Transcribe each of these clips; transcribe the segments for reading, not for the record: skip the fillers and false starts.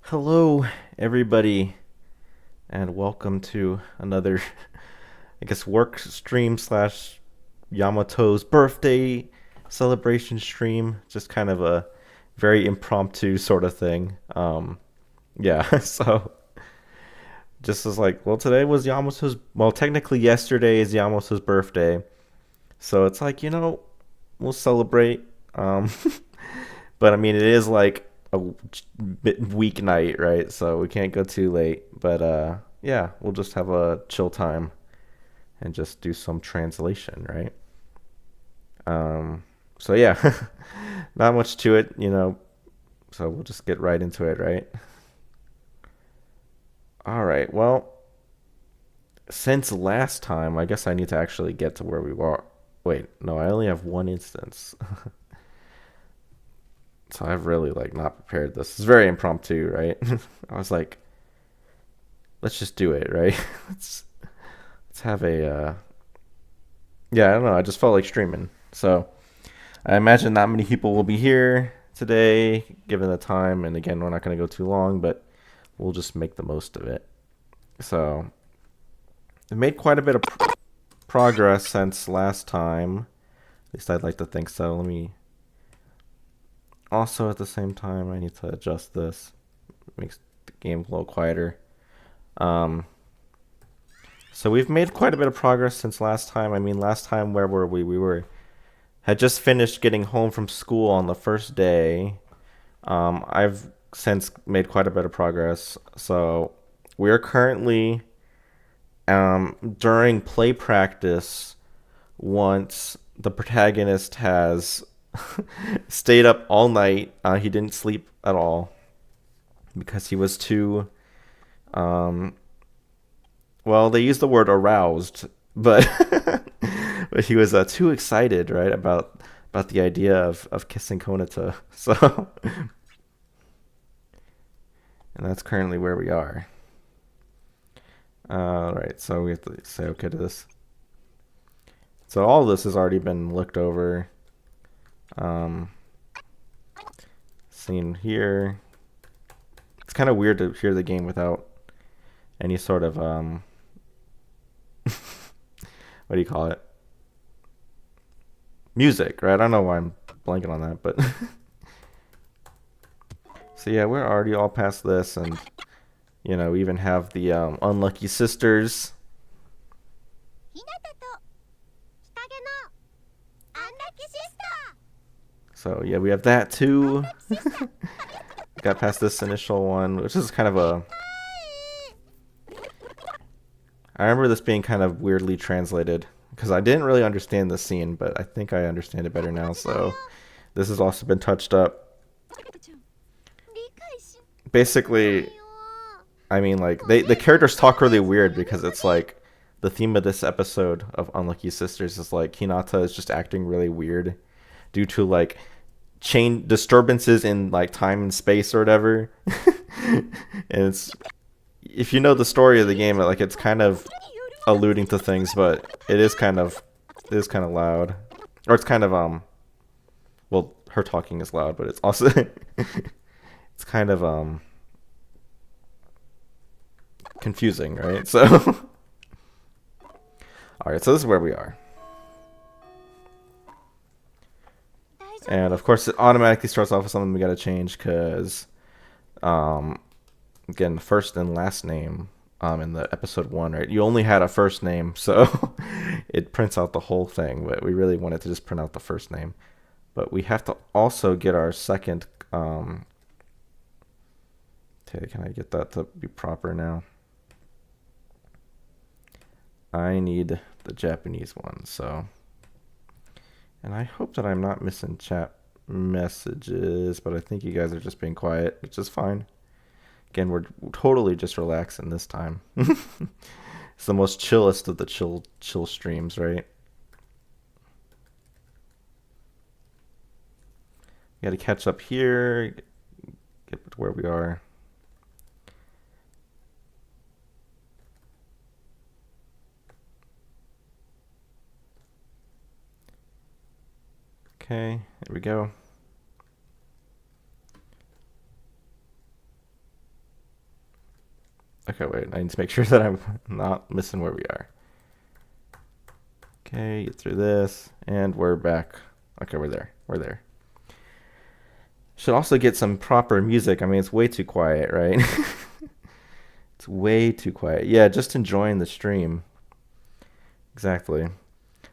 Hello, everybody, and welcome to another, I guess, work stream slash Yamato's birthday celebration stream. Just kind of a very impromptu sort of thing. Yeah, so just as like, well, today was Yamato's, well, technically yesterday is Yamato's birthday. So it's like, we'll celebrate. But I mean, it is like a weeknight, right? So we can't go too late. But yeah, we'll just have a chill time and just do some translation, right? So yeah. Not much to it, you know. So we'll just get right into it, right? All right. Well, since last time, I guess I need to actually get to where we were. Wait, no, I only have one instance. So I've really like not prepared this. It's very impromptu, right? I was like, let's just do it, right? let's let's have a yeah, I don't know. I just felt like streaming. So I imagine not many people will be here today, given the time. And again, we're not going to go too long, but we'll just make the most of it. So we made quite a bit of progress since last time. At least I'd like to think so. Let me also at the same time I need to adjust this. Makes the game a little quieter. So we've made quite a bit of progress since last time. I mean, last time where were we? We had just finished getting home from school on the first day. I've since made quite a bit of progress. So we are currently during play practice. Once the protagonist has stayed up all night, he didn't sleep at all because he was too. Well, they use the word aroused, but but he was too excited, right, about the idea of kissing Konata. So, and that's currently where we are. All right, so we have to say okay to this. So all of this has already been looked over. Seen here. It's kind of weird to hear the game without any sort of what do you call it? Music, right? I don't know why I'm blanking on that, but so yeah, we're already all past this, and you know, we even have the unlucky sisters. So yeah, we have that too. Got past this initial one, which is kind of a. I remember this being kind of weirdly translated because I didn't really understand the scene, but I think I understand it better now. So this has also been touched up. Basically, I mean, like the characters talk really weird because it's like the theme of this episode of Unlucky Sisters is like Hinata is just acting really weird due to like chain disturbances in like time and space or whatever. And it's, if you know the story of the game, like it's kind of alluding to things, but it is kind of loud, or it's kind of well, her talking is loud, but it's also it's kind of confusing, right? So all right, so this is where we are. And of course, it automatically starts off with something we got to change because, again, first and last name in the episode 1, right? You only had a first name, so it prints out the whole thing. But we really wanted to just print out the first name. But we have to also get our second. Okay, can I get that to be proper now? I need the Japanese one, so. And I hope that I'm not missing chat messages, but I think you guys are just being quiet, which is fine. Again, we're totally just relaxing this time. It's the most chillest of the chill streams, right? We got to catch up here, get to where we are. Okay, there we go. Okay, wait, I need to make sure that I'm not missing where we are. Okay, get through this, and we're back. Okay, we're there. Should also get some proper music. I mean, it's way too quiet, right? It's way too quiet. Yeah, just enjoying the stream. Exactly.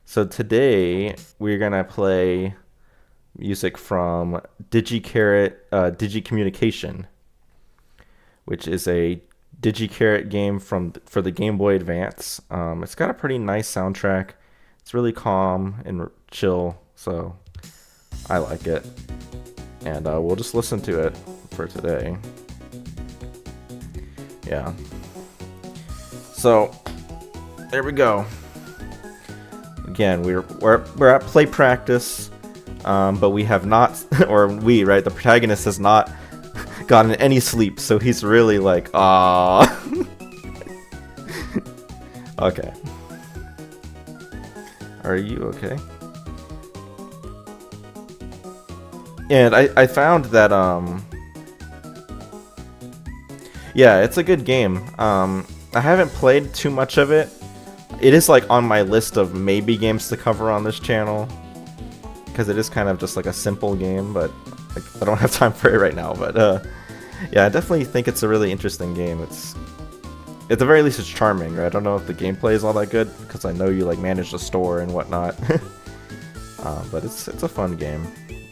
So today, we're going to play music from Digi-Communication, which is a Digi-Carrot game for the Game Boy Advance. It's got a pretty nice soundtrack. It's really calm and chill, so I like it. and we'll just listen to it for today. Yeah. So there we go. Again, we're at play practice, but we have not, or we, right? The protagonist has not gotten any sleep, so he's really like, ah. Okay. Are you okay? And I found that yeah, it's a good game. I haven't played too much of it. It is like on my list of maybe games to cover on this channel, because it is kind of just like a simple game, but like, I don't have time for it right now. But yeah, I definitely think it's a really interesting game. It's at the very least it's charming, right? I don't know if the gameplay is all that good, because I know you like manage the store and whatnot. But it's a fun game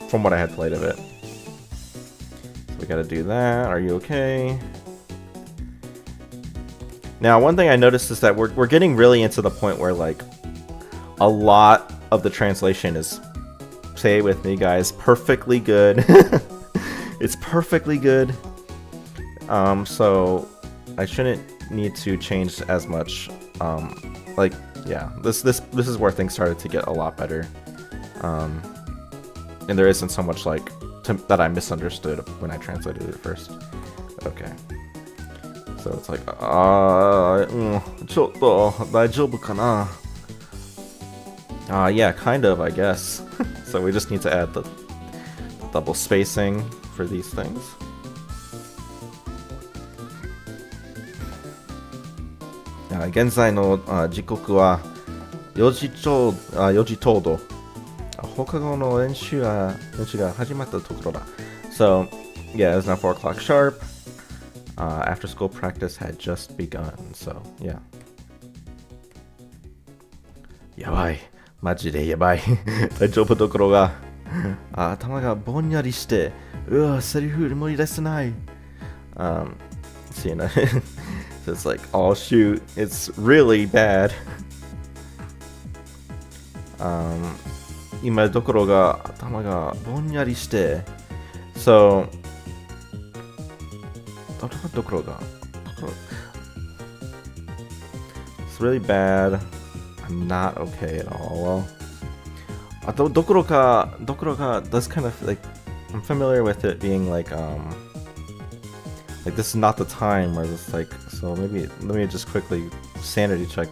from what I had played of it. So we gotta do that. Are you okay? Now, one thing I noticed is that we're getting really into the point where like a lot of the translation is, say it with me guys, perfectly good. It's perfectly good. So I shouldn't need to change as much. Like, yeah, this is where things started to get a lot better. And there isn't so much like that I misunderstood when I translated it first. Okay. So it's like, ちょっと大丈夫かな? Yeah, kind of, I guess. So we just need to add the double spacing for these things. Yeah, 現在の時刻は4時ちょうど。放課後の練習が始まったところだ。So, yeah, it's now 4 o'clock sharp. After school practice had just begun, so yeah. やばい。マジでやばい。大丈夫どころが。頭がぼんやりして、セリフ思い出せない。So, you know, so it's like, oh shoot, it's really bad. 今どころが頭がぼんやりして、so, どころが It's really bad. I'm not okay at all. Well, どころか does kind of like, I'm familiar with it being like this is not the time where it's like, so maybe let me just quickly sanity check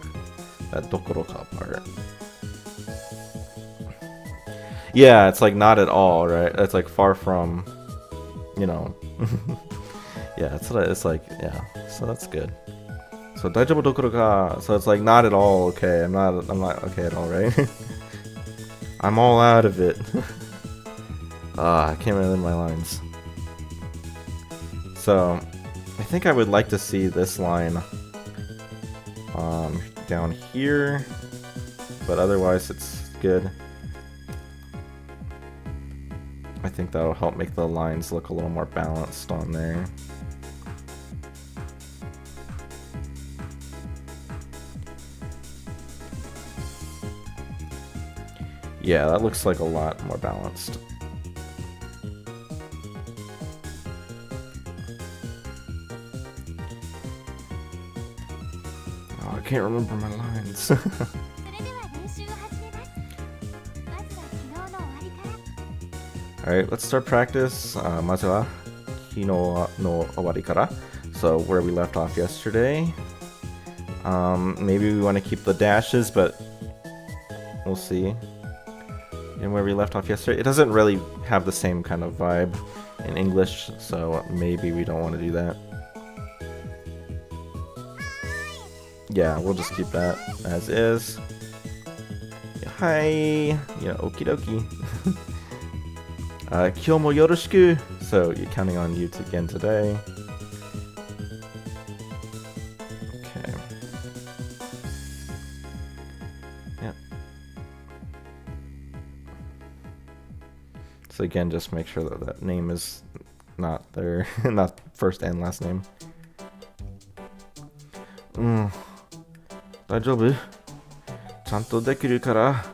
that どころか part. Yeah, it's like not at all, right? It's like far from, you know. Yeah, that's what it's like. Yeah, so that's good. So 大丈夫どころか, so it's like not at all okay. I'm not okay at all, right? I'm all out of it. I can't remember my lines. So I think I would like to see this line down here, but otherwise it's good. I think that'll help make the lines look a little more balanced on there. Yeah, that looks like a lot more balanced. Oh, I can't remember my lines. Alright, let's start practice. まずは昨日の終わりから. So where we left off yesterday. Maybe we want to keep the dashes, but we'll see. And where we left off yesterday, it doesn't really have the same kind of vibe in English, so maybe we don't want to do that. Yeah, we'll just keep that as is. Yeah, hi! Yeah, okie dokie. 今日もよろしく. So you're counting on you again today. Okay. Yeah. So again, just make sure that that name is not there, not first and last name. 大丈夫? ちゃんとできるから.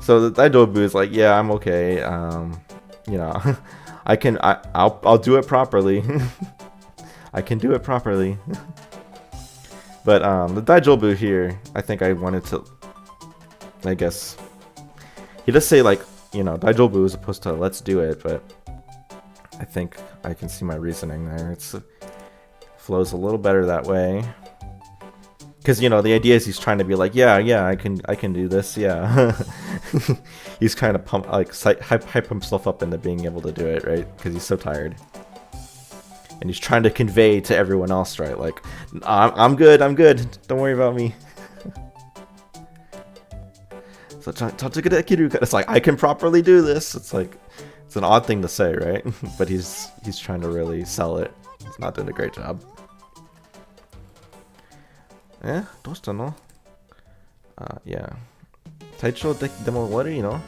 So the 大丈夫 is like, yeah, I'm okay. you know, I'll do it properly. I can do it properly. But the Daijobu here, I think I wanted to, I guess, he does say like, you know, Daijobu as opposed to let's do it, but I think I can see my reasoning there. It's flows a little better that way. Because, you know, the idea is he's trying to be like, yeah, I can do this, yeah. He's trying to pump, like, hype himself up into being able to do it, right? Because he's so tired. And he's trying to convey to everyone else, right? Like, I'm good, don't worry about me. So, it's like, I can properly do this. It's like, it's an odd thing to say, right? But he's trying to really sell it. He's not doing a great job. Eh? どうしたの? Yeah. 体調でも悪いの?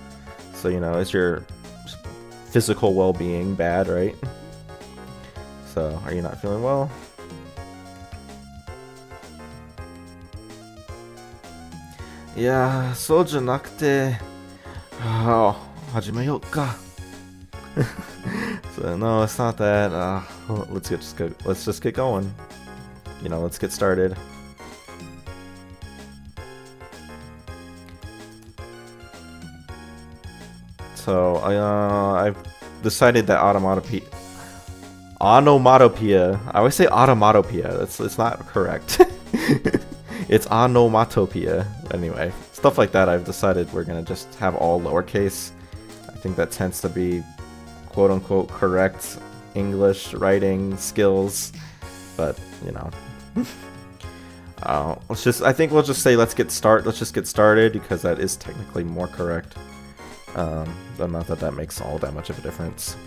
So, you know, is your physical well-being bad, right? So, are you not feeling well? Yeah, そうじゃなくて、始めようか. So, no, it's not that. Let's just get going. You know, let's get started. So I've decided that onomatopoeia. I always say automatopoeia. It's not correct. It's onomatopoeia. Anyway, stuff like that. I've decided we're gonna just have all lowercase. I think that tends to be quote unquote correct English writing skills. But you know, I think we'll just say let's just get started because that is technically more correct. But not that makes all that much of a difference.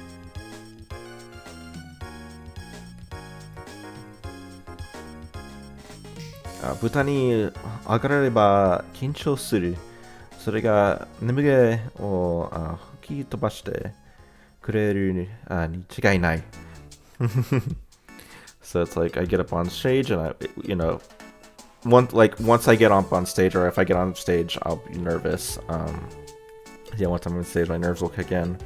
Buta ni agarareba kinchou suru. それが眠気を吹き飛ばしてくれるに違いない。So it's like I get up on stage and you know, once I get up on stage, or if I get on stage, I'll be nervous. Yeah, once I'm on stage, my nerves will kick in.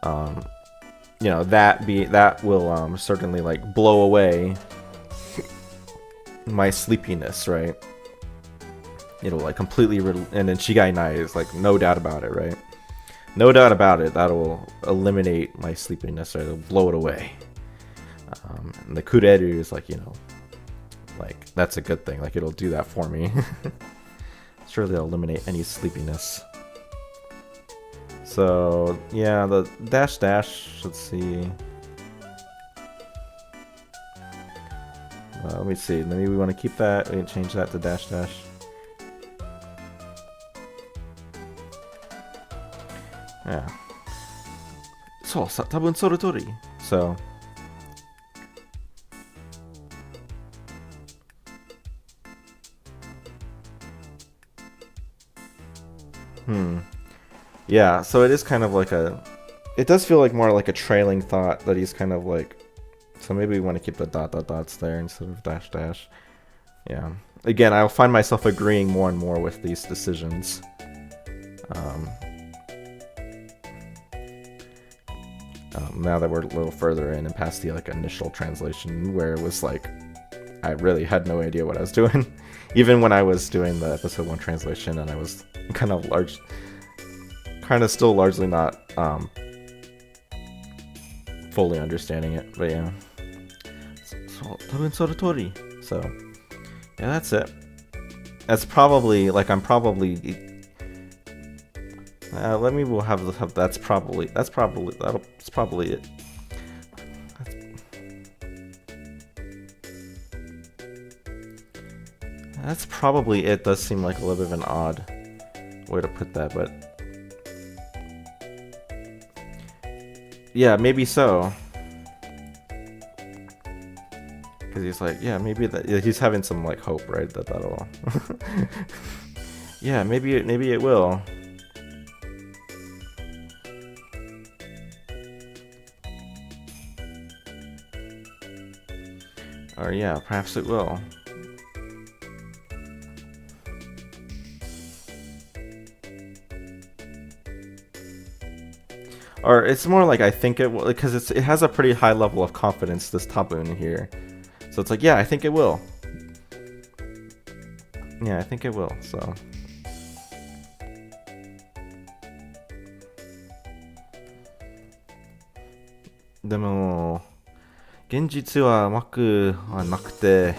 You know, that will certainly like blow away my sleepiness, right? It'll like completely and then shigai nai is like no doubt about it, right? No doubt about it, that'll eliminate my sleepiness, or it'll blow it away. And the kureru is like, you know, like that's a good thing, like it'll do that for me. Surely it'll eliminate any sleepiness. So yeah, the dash, let's see. Let me see, maybe we want to keep that, we can change that to dash. Yeah. So, 多分その通り. So. Yeah, so it is kind of like it does feel like more like a trailing thought that he's kind of like, so maybe we want to keep the dots there instead of dash. Yeah. Again, I'll find myself agreeing more and more with these decisions. Now that we're a little further in and past the like initial translation, where it was like I really had no idea what I was doing, even when I was doing the episode 1 translation, and I was kind of still largely not fully understanding it, but yeah. So yeah, that's it. That's probably like we'll have that's probably it. That's probably it. Does seem like a little bit of an odd way to put that, but yeah, maybe so. Because he's like, yeah, maybe he's having some like hope, right? That'll. Yeah, maybe it will. Or yeah, perhaps it will. Or it's more like I think it will, because it has a pretty high level of confidence, this tabun here. So it's like, yeah, I think it will. Yeah, I think it will, so. でも、現実は幕はなくて、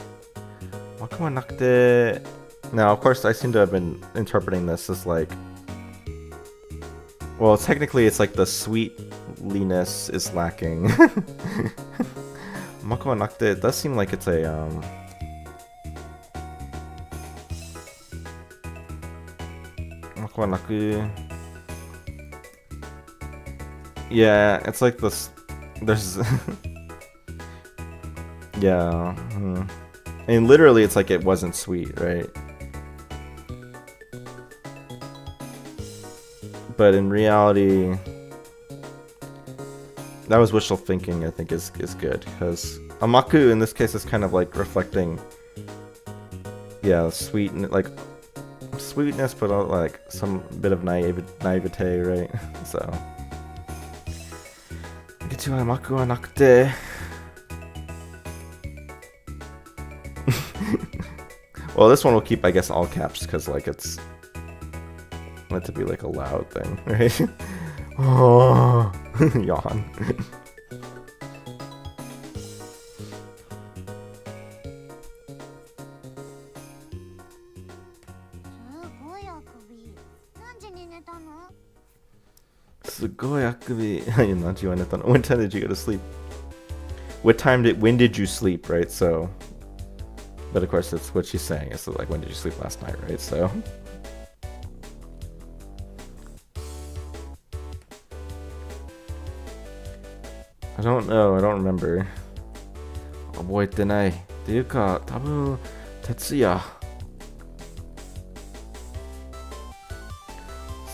幕はなくて、now, of course, I seem to have been interpreting this as like, well, technically, it's like the sweetliness is lacking. Maku wa nakute, it does seem like it's a, Maku wa naku. Yeah, it's like this, there's, yeah, and literally it's like it wasn't sweet, right? But in reality, that was wishful thinking, I think, is good, because Amaku in this case is kind of like reflecting, yeah, like sweetness, but like some bit of naivete, right? So. Amaku wa nakute. Well, this one will keep, I guess, all caps, because like it's meant to be like a loud thing, right? Oh, yawn. When time did you go to sleep? When did you sleep, right? So, but of course that's what she's saying. It's like, when did you sleep last night, right? So. I don't know, I don't remember. 覚えてない。っていうか、多分、徹夜。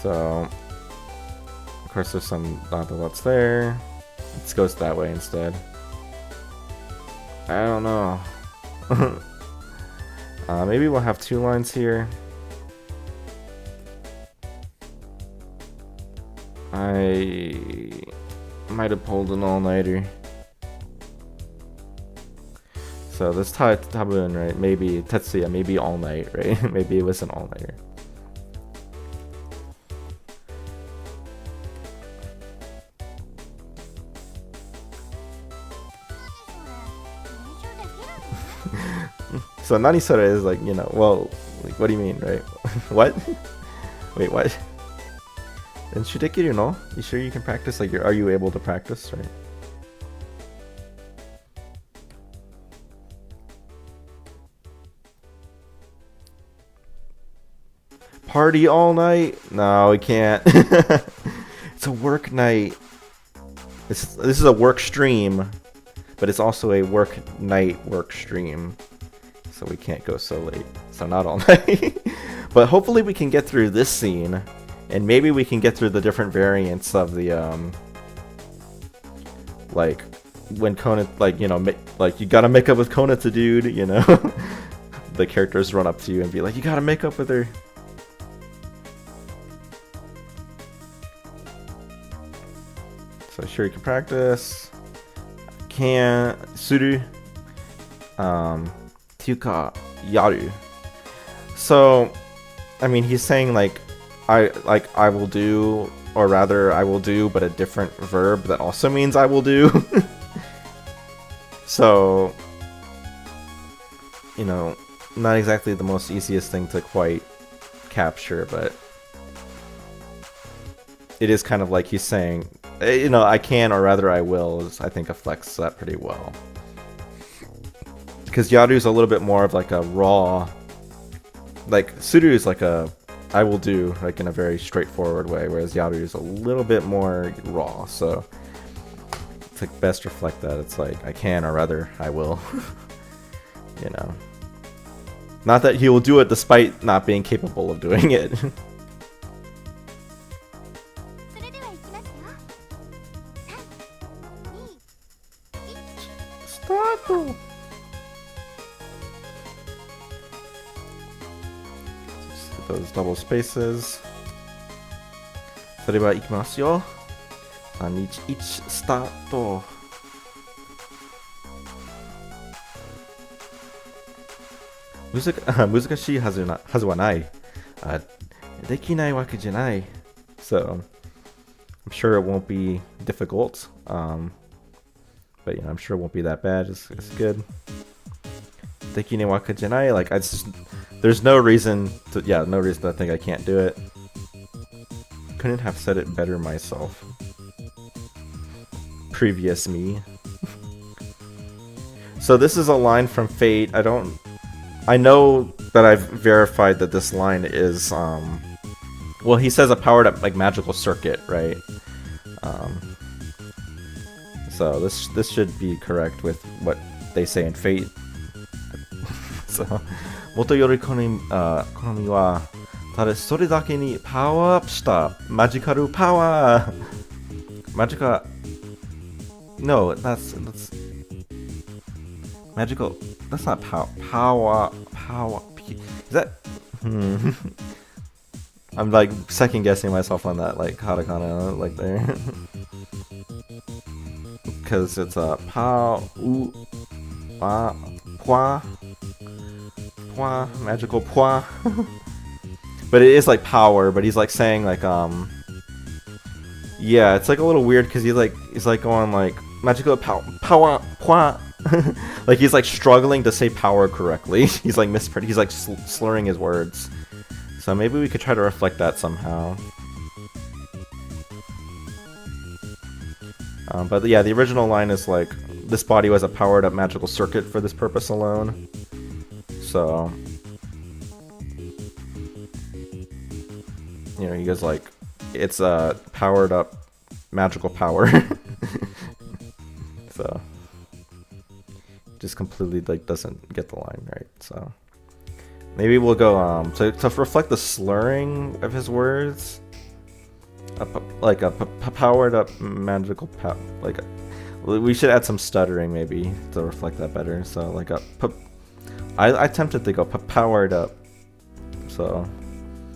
So, of course there's some that's there. It goes that way instead. I don't know. Maybe we'll have 2 lines here. I might have pulled an all-nighter. So this tabun, right? Maybe Tetsuya, maybe all night, right? Maybe it was an all-nighter. So Nanisora is like, you know, well, like, what do you mean, right? What? Wait, what? And Shudekiru no? You sure you can practice? Like, are you able to practice, right? Party all night? No, we can't. It's a work night. This is a work stream, but it's also a work stream. So we can't go so late. So not all night. But hopefully we can get through this scene. And maybe we can get through the different variants of the, like, when Kona, like, you know, like, you gotta make up with Kona to dude, you know? The characters run up to you and be like, you gotta make up with her. So sure you can practice. Can't. Suru. Tyuka yaru. So, I mean, he's saying like I will do, or rather I will do, but a different verb that also means I will do. So, you know, not exactly the most easiest thing to quite capture, but it is kind of like he's saying, you know, I can, or rather I will, I think reflects that pretty well. Because Yaru's a little bit more of like a raw, like Suru is like a I will do, like in a very straightforward way, whereas Yaru is a little bit more raw, so to best reflect that, it's like I can, or rather I will. You know, not that he will do it despite not being capable of doing it. Start. Those double spaces. それは行きますよ. 1スタート。難しいはずはない。できないわけじゃない。So, I'm sure it won't be difficult. But I'm sure it won't be that bad. It's good. できないわけじゃない. Like, there's no reason to think I can't do it. Couldn't have said it better myself. Previous me. So this is a line from Fate. I know that I've verified that this line is, well, he says a powered up, like, magical circuit, right? So this should be correct with what they say in Fate. So, 元より好みは、ただそれだけにパワーアップしたマジカルパワー。マジカ、no, that's magical. That's not power. Is that? I'm like second guessing myself on that, like katakana, like there, because it's a magical pois. But it is like power. But he's like saying like yeah, it's like a little weird because he's like going like magical power. Like he's like struggling to say power correctly. He's like he's like slurring his words. So maybe we could try to reflect that somehow. But yeah, the original line is like, this body was a powered up magical circuit for this purpose alone. So, you know, he goes like, it's a powered up magical power. So, just completely like doesn't get the line right. So maybe we'll go to reflect the slurring of his words, like a powered up magical we should add some stuttering maybe to reflect that better. So like I attempted to go powered up. So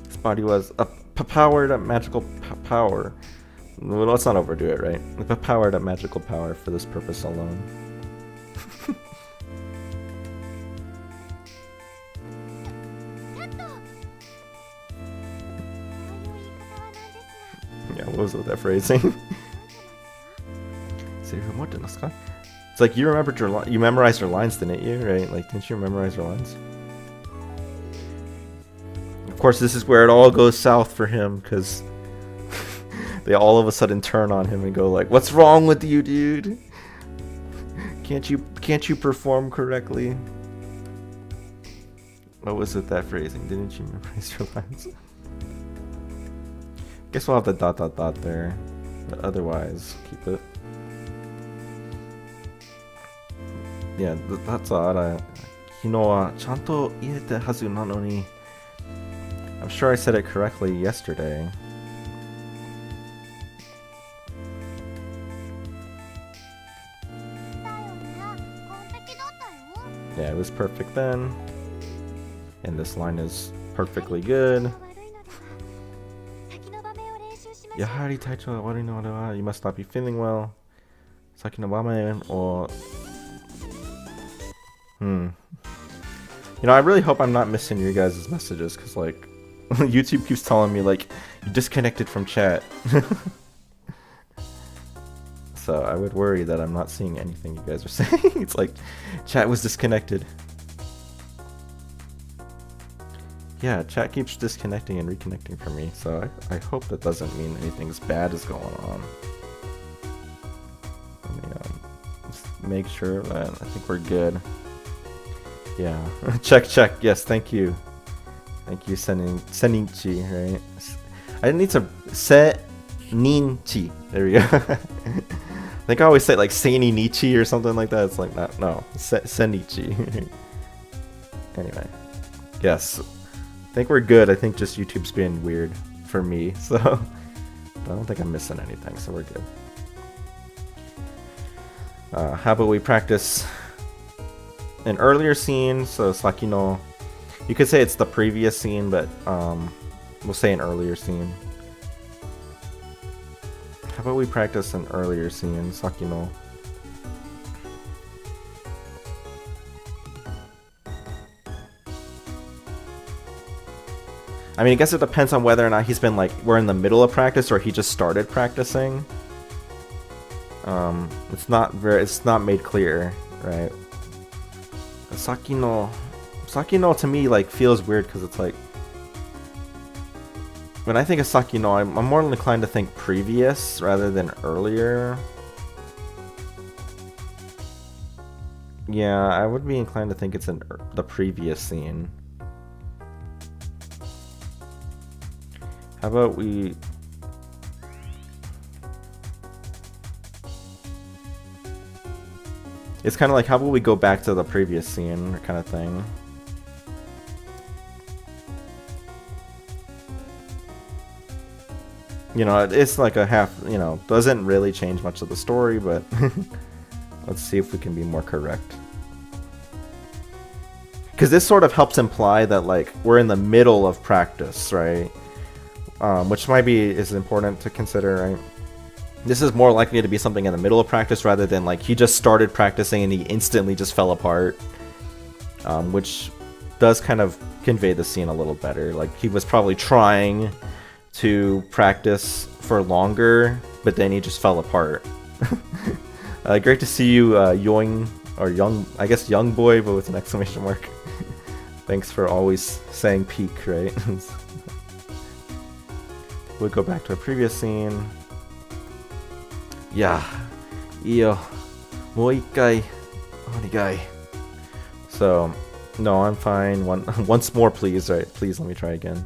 his body was a powered up magical power. Well, let's not overdo it, right? A powered up magical power for this purpose alone. Yeah, what was with that phrasing? It's like you remembered you memorized your lines, didn't you? Right? Like, didn't you memorize your lines? Of course, this is where it all goes south for him, because they all of a sudden turn on him and go like, "What's wrong with you, dude? Can't you perform correctly?" What was with that phrasing? Didn't you memorize your lines? Guess we'll have the ... there, but otherwise keep it. Yeah, that's odd. I'm sure I said it correctly yesterday. Yeah, it was perfect then. And this line is perfectly good. You must not be feeling well. Or you know, I really hope I'm not missing your guys' messages, because like YouTube keeps telling me like you disconnected from chat. So I would worry that I'm not seeing anything you guys are saying. It's like chat was disconnected. Yeah, chat keeps disconnecting and reconnecting for me, so I hope that doesn't mean anything's bad is going on. Let me just make sure that I think we're good. Yeah, check. Yes, thank you. Thank you, Seninchi, right? I need to Seninchi. There we go. I think I always say like Seini Nichi or something like that. It's like that. No, Senichi. Anyway, yes. I think we're good. I think just YouTube's being weird for me, so I don't think I'm missing anything, so we're good. How about we practice an earlier scene? So Sakino, you could say it's the previous scene, but we'll say an earlier scene. How about we practice an earlier scene, Sakino? I mean, I guess it depends on whether or not he's been like, we're in the middle of practice or he just started practicing. It's not made clear, right? Sakino to me like feels weird because it's like, when I think of Sakino, I'm more inclined to think previous rather than earlier. Yeah, I would be inclined to think it's in the previous scene. How about we... It's kind of like, how about we go back to the previous scene kind of thing. You know, it's like a half, you know, doesn't really change much of the story, but let's see if we can be more correct. Because this sort of helps imply that, like, we're in the middle of practice, right? Which might be is important to consider, right? This is more likely to be something in the middle of practice rather than, like, he just started practicing and he instantly just fell apart. Which does kind of convey the scene a little better. Like, he was probably trying to practice for longer, but then he just fell apart. Great to see you, Yoing, or Young, I guess Young Boy, but with an exclamation mark. Thanks for always saying peak, right? We'll go back to a previous scene. Yeah. Iyo. Mo ikkai. Onigai. So, no, I'm fine. Once more, please, right? Please let me try again.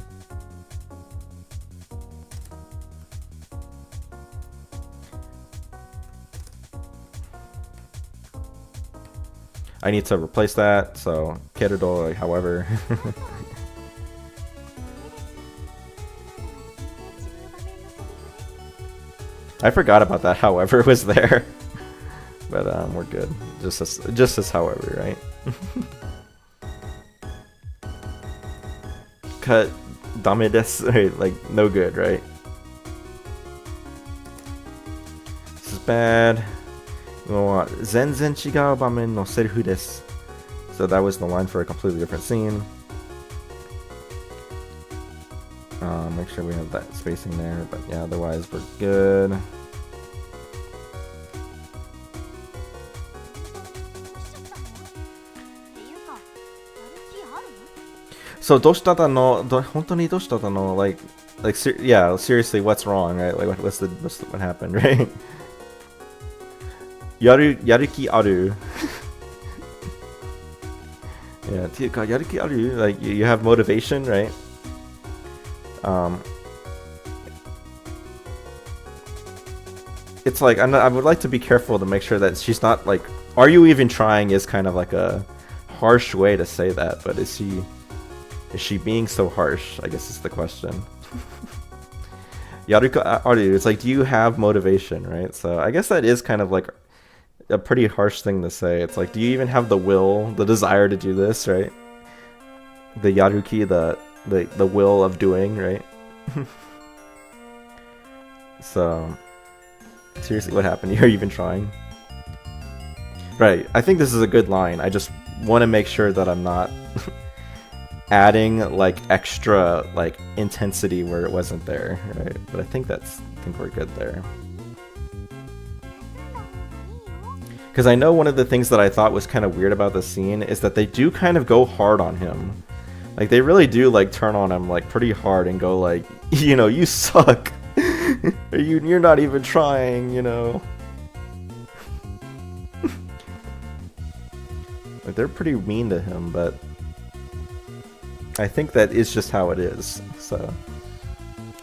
I need to replace that, so Kerudo, however. I forgot about that, however, was there. But we're good. Just as however, right? Cut dame desu, right? Like, no good, right? This is bad. Zenzen chigau bamen no serufu desu. So that was the line for a completely different scene. Make sure we have that spacing there, but yeah, otherwise we're good. So doshitata no, hontoni doshitata no, like yeah, seriously, what's wrong, right? Like what happened, right? Yaruki aru. Yeah, yaruki aru, like you have motivation, right? It's like I would like to be careful to make sure that she's not like, are you even trying is kind of like a harsh way to say that, but is she being so harsh, I guess is the question. Yaruka aru, it's like, do you have motivation, right? So I guess that is kind of like a pretty harsh thing to say. It's like, do you even have the will, the desire to do this, right? The yaruki, the will of doing, right? So seriously, what happened? You're even trying? Right, I think this is a good line. I just want to make sure that I'm not adding like extra like intensity where it wasn't there, right? But I think we're good there. Because I know one of the things that I thought was kind of weird about the scene is that they do kind of go hard on him. Like, they really do, like, turn on him, like, pretty hard and go, like, you know, you suck. You're not even trying, you know. Like, they're pretty mean to him, but I think that is just how it is, so.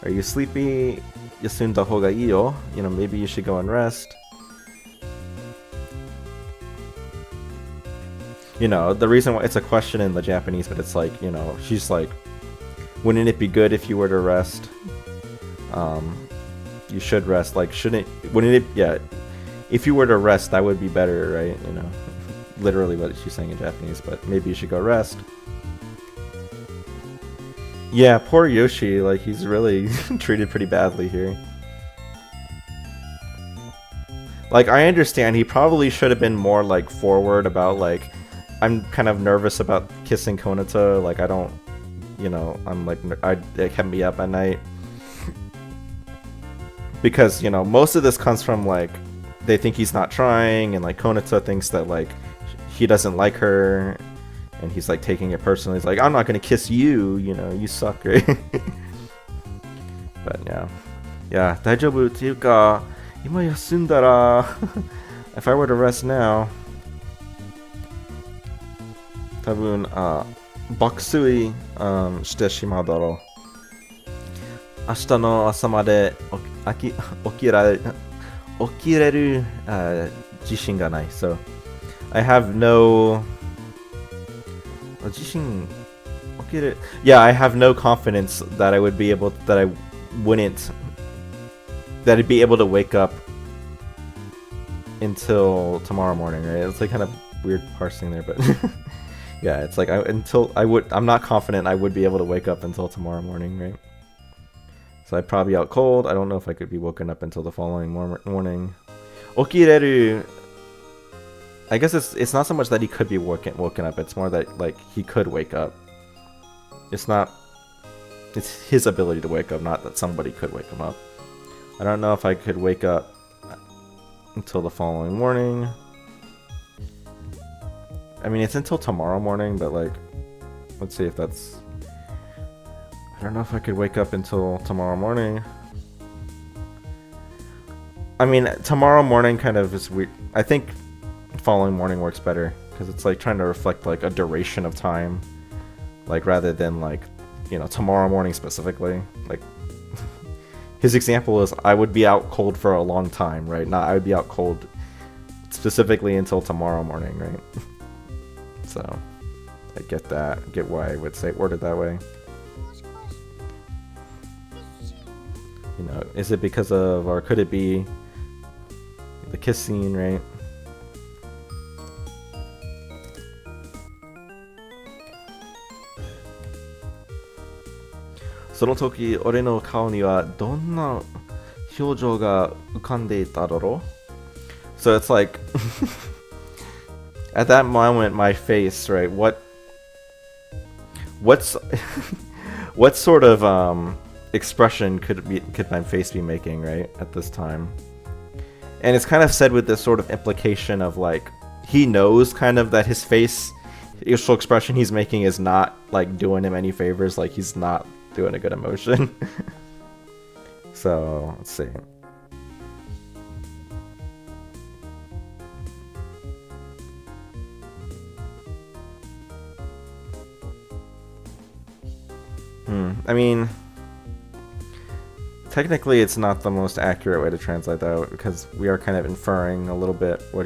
Are you sleepy? Yasunda hoga ii yo. You know, maybe you should go and rest. You know, the reason why it's a question in the Japanese, but it's like, you know, she's like, wouldn't it be good if you were to rest? You should rest. Like, wouldn't it, yeah, if you were to rest, that would be better, right? You know, literally what she's saying in Japanese, but maybe you should go rest. Yeah, poor Yoshi, like, he's really treated pretty badly here. Like, I understand he probably should have been more, like, forward about, like, I'm kind of nervous about kissing Konata. Like, I don't, you know, I'm like, it kept me up at night. Because, you know, most of this comes from, like, they think he's not trying, and, like, Konata thinks that, like, he doesn't like her, and he's, like, taking it personally. He's like, I'm not gonna kiss you, you know, you suck, right? But, yeah. Yeah, 大丈夫っていうか、今休んだら if I were to rest now, 多分、爆睡、してしまうだろう。明日の朝まで起きれる、自信がない。So, I have no... 自信起きれ... Yeah, I have no confidence that I would be able... that I wouldn't... that I'd be able to wake up until tomorrow morning, right? It's like kind of weird parsing there, but... yeah, it's like I'm not confident I would be able to wake up until tomorrow morning, right? So I'd probably be out cold. I don't know if I could be woken up until the following morning. Okireru. I guess it's not so much that he could be woken up. It's more that like he could wake up. It's his ability to wake up, not that somebody could wake him up. I don't know if I could wake up until the following morning. I mean, it's until tomorrow morning, but like, let's see if that's... I don't know if I could wake up until tomorrow morning. I mean, tomorrow morning kind of is weird. I think following morning works better, because it's like trying to reflect like a duration of time, like rather than like, you know, tomorrow morning specifically. Like, his example is I would be out cold for a long time, right? Not I would be out cold specifically until tomorrow morning, right? So, I get that. I get why I would say word it that way. You know, is it because of, or could it be the kiss scene, right? So の時、俺の顔にはどんな表情が浮かんでいただろう? So it's like, at that moment, my face, right? What sort of expression could my face be making, right, at this time? And it's kind of said with this sort of implication of like he knows kind of that his facial expression he's making is not like doing him any favors, like he's not doing a good emotion. So let's see. I mean, technically it's not the most accurate way to translate that, because we are kind of inferring a little bit what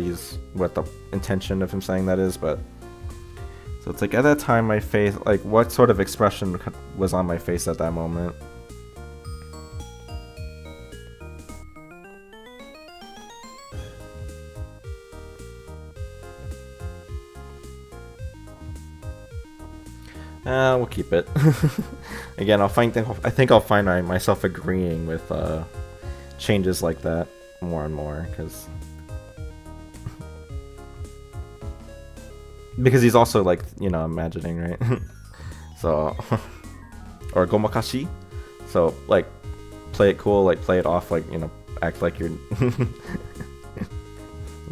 the intention of him saying that is, but so it's like at that time my face, like what sort of expression was on my face at that moment? We'll keep it. Again, I think I'll find myself agreeing with changes like that more and more, because he's also like, you know, imagining, right? So, or gomakashi, so like play it cool, like play it off, like, you know, act like you're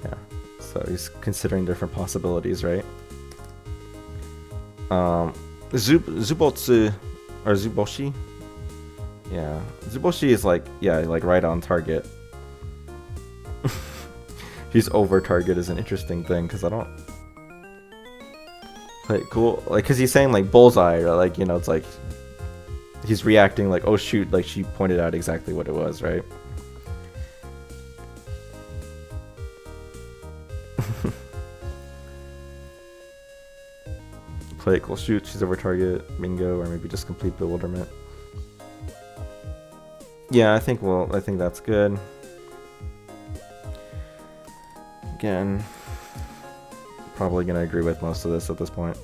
yeah, so he's considering different possibilities, right? Zubotsu or Zuboshi, yeah, Zuboshi is like, yeah, like right on target. He's over target is an interesting thing, because I don't like cool, like, because he's saying like bullseye, or like, you know, it's like he's reacting like, oh shoot, like she pointed out exactly what it was, right? Play it cool, shoot, she's over target, bingo, or maybe just complete bewilderment. Yeah, I think that's good. Again, probably gonna agree with most of this at this point.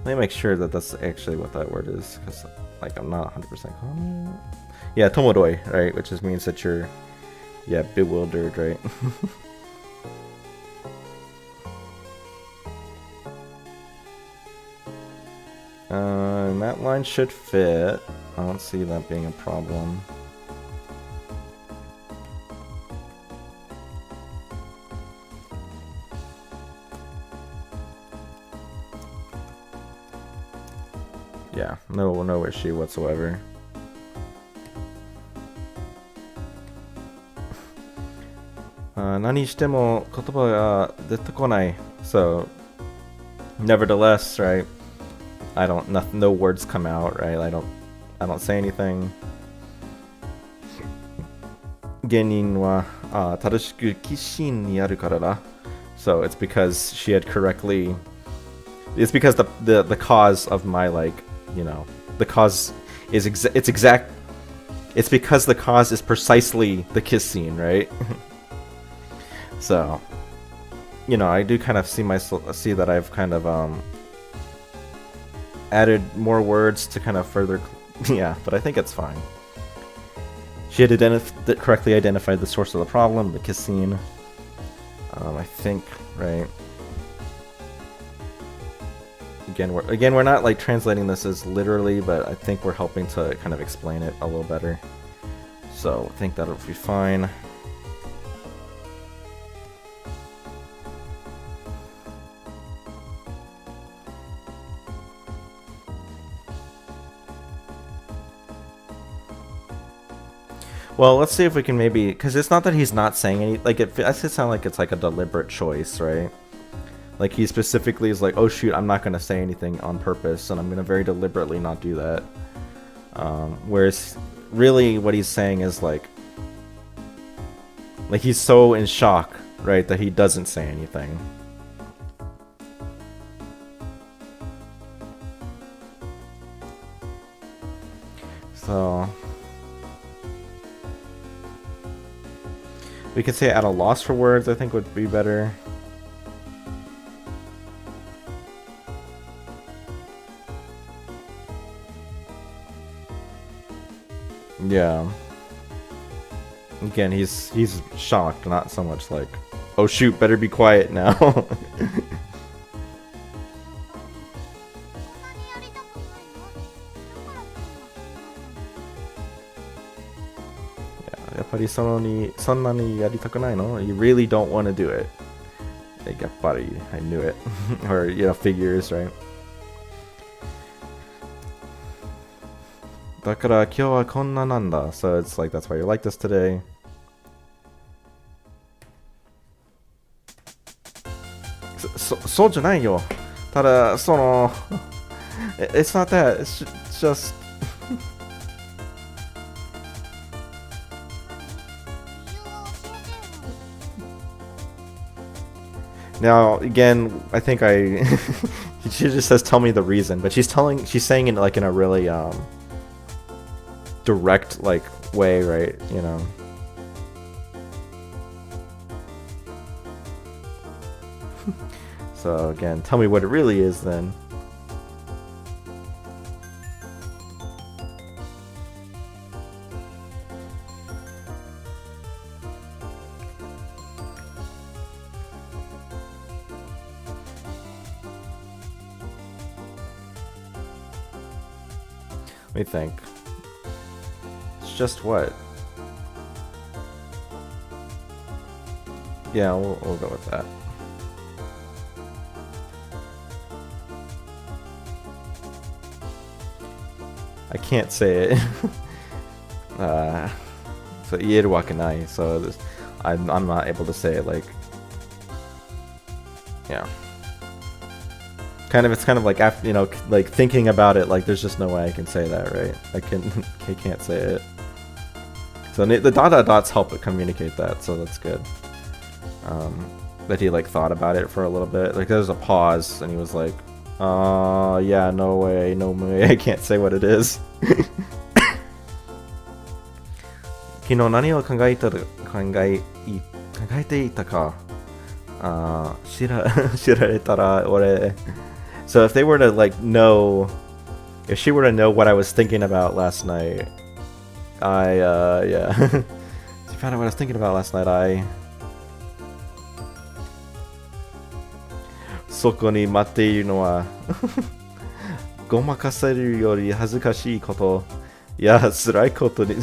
Let me make sure that that's actually what that word is, because like I'm not 100% calm. Yeah, tomodoi, right? Which just means that you're, yeah, bewildered, right? And that line should fit. I don't see that being a problem. Yeah, no issue whatsoever. Nani shitemo kotoba ga dete konai. So, nevertheless, right? No words come out, right? I don't say anything. Genin wa tarashiku kishin ni aru kara da. So it's because she had correctly. It's because the cause of my, like, you know, the cause is it's because the cause is precisely the kiss scene, right? So, you know, I do kind of see that I've kind of added more words to kind of further, yeah, but I think it's fine. She had correctly identified the source of the problem, the kiss scene. I think, right. Again, we're not like translating this as literally, but I think we're helping to kind of explain it a little better. So I think that'll be fine. Well, let's see if we can maybe, because it's not that he's not saying any, like, it sound like it's like a deliberate choice, right? Like, he specifically is like, oh shoot, I'm not going to say anything on purpose, and I'm going to very deliberately not do that. Whereas, really, what he's saying is like he's so in shock, right, that he doesn't say anything. So, we could say at a loss for words, I think would be better. Yeah. Again, he's shocked, not so much like, oh shoot, better be quiet now. Yeah, やっぱりそんなにやりたくないの? You really don't want to do it. Like, やっぱり, I knew it. Or, you know, figures, right? だから今日はこんななんだ. So it's like, that's why you're like this today. So じゃないよ. ただ、その It's not that. It's just Now, again, I think she just says tell me the reason, but she's saying it like in a really direct like way, right? You know. So again, tell me what it really is then. Let me think. It's just what? Yeah, we'll go with that. I can't say it. So 言えるわけない. So I'm not able to say it like. Yeah. It's kind of like after, you know, like thinking about it, like there's just no way I can say that, right? I can't say it. So the dots help it communicate that, so that's good. That he like thought about it for a little bit. Like there's a pause, and he was like, yeah, no way, I can't say what it is. 昨日何を考えていたか知られたら俺 So if they were to like know, if she were to know what I was thinking about last night, yeah. If you found out what I was thinking about last night, そこに待っているのはごまかせるより恥ずかしいこと、いや辛いことに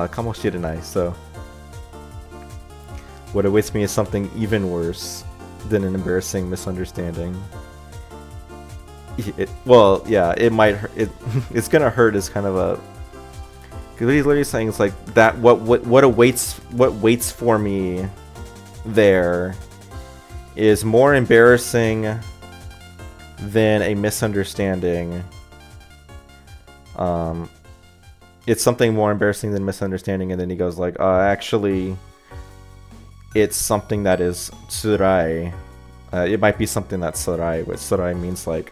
かもしれない。So what awaits me is something even worse than an embarrassing misunderstanding. Well, yeah, it might hurt. It's gonna hurt is kind of a. Because what he's literally saying is like that. What waits for me there is more embarrassing than a misunderstanding. It's something more embarrassing than misunderstanding, and then he goes like, actually, it's something that is tsurai. It might be something that's tsurai, which tsurai means like.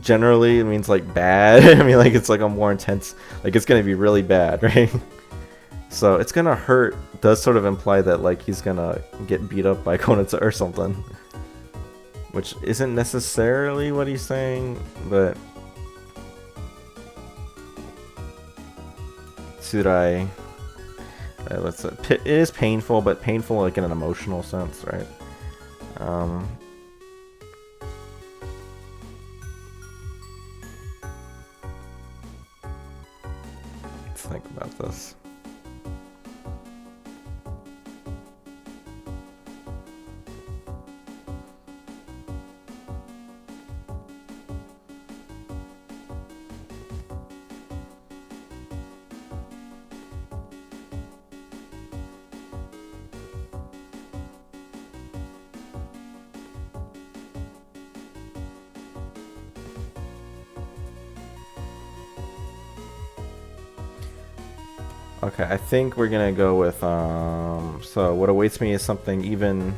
Generally, it means like bad. I mean, like it's like a more intense, like it's gonna be really bad, right? So it's gonna hurt does sort of imply that like he's gonna get beat up by Konatsu or something, which isn't necessarily what he's saying, but tsurai. It is painful, but painful like in an emotional sense, right? Let's think about this. Okay, I think we're gonna go with, so what awaits me is something even,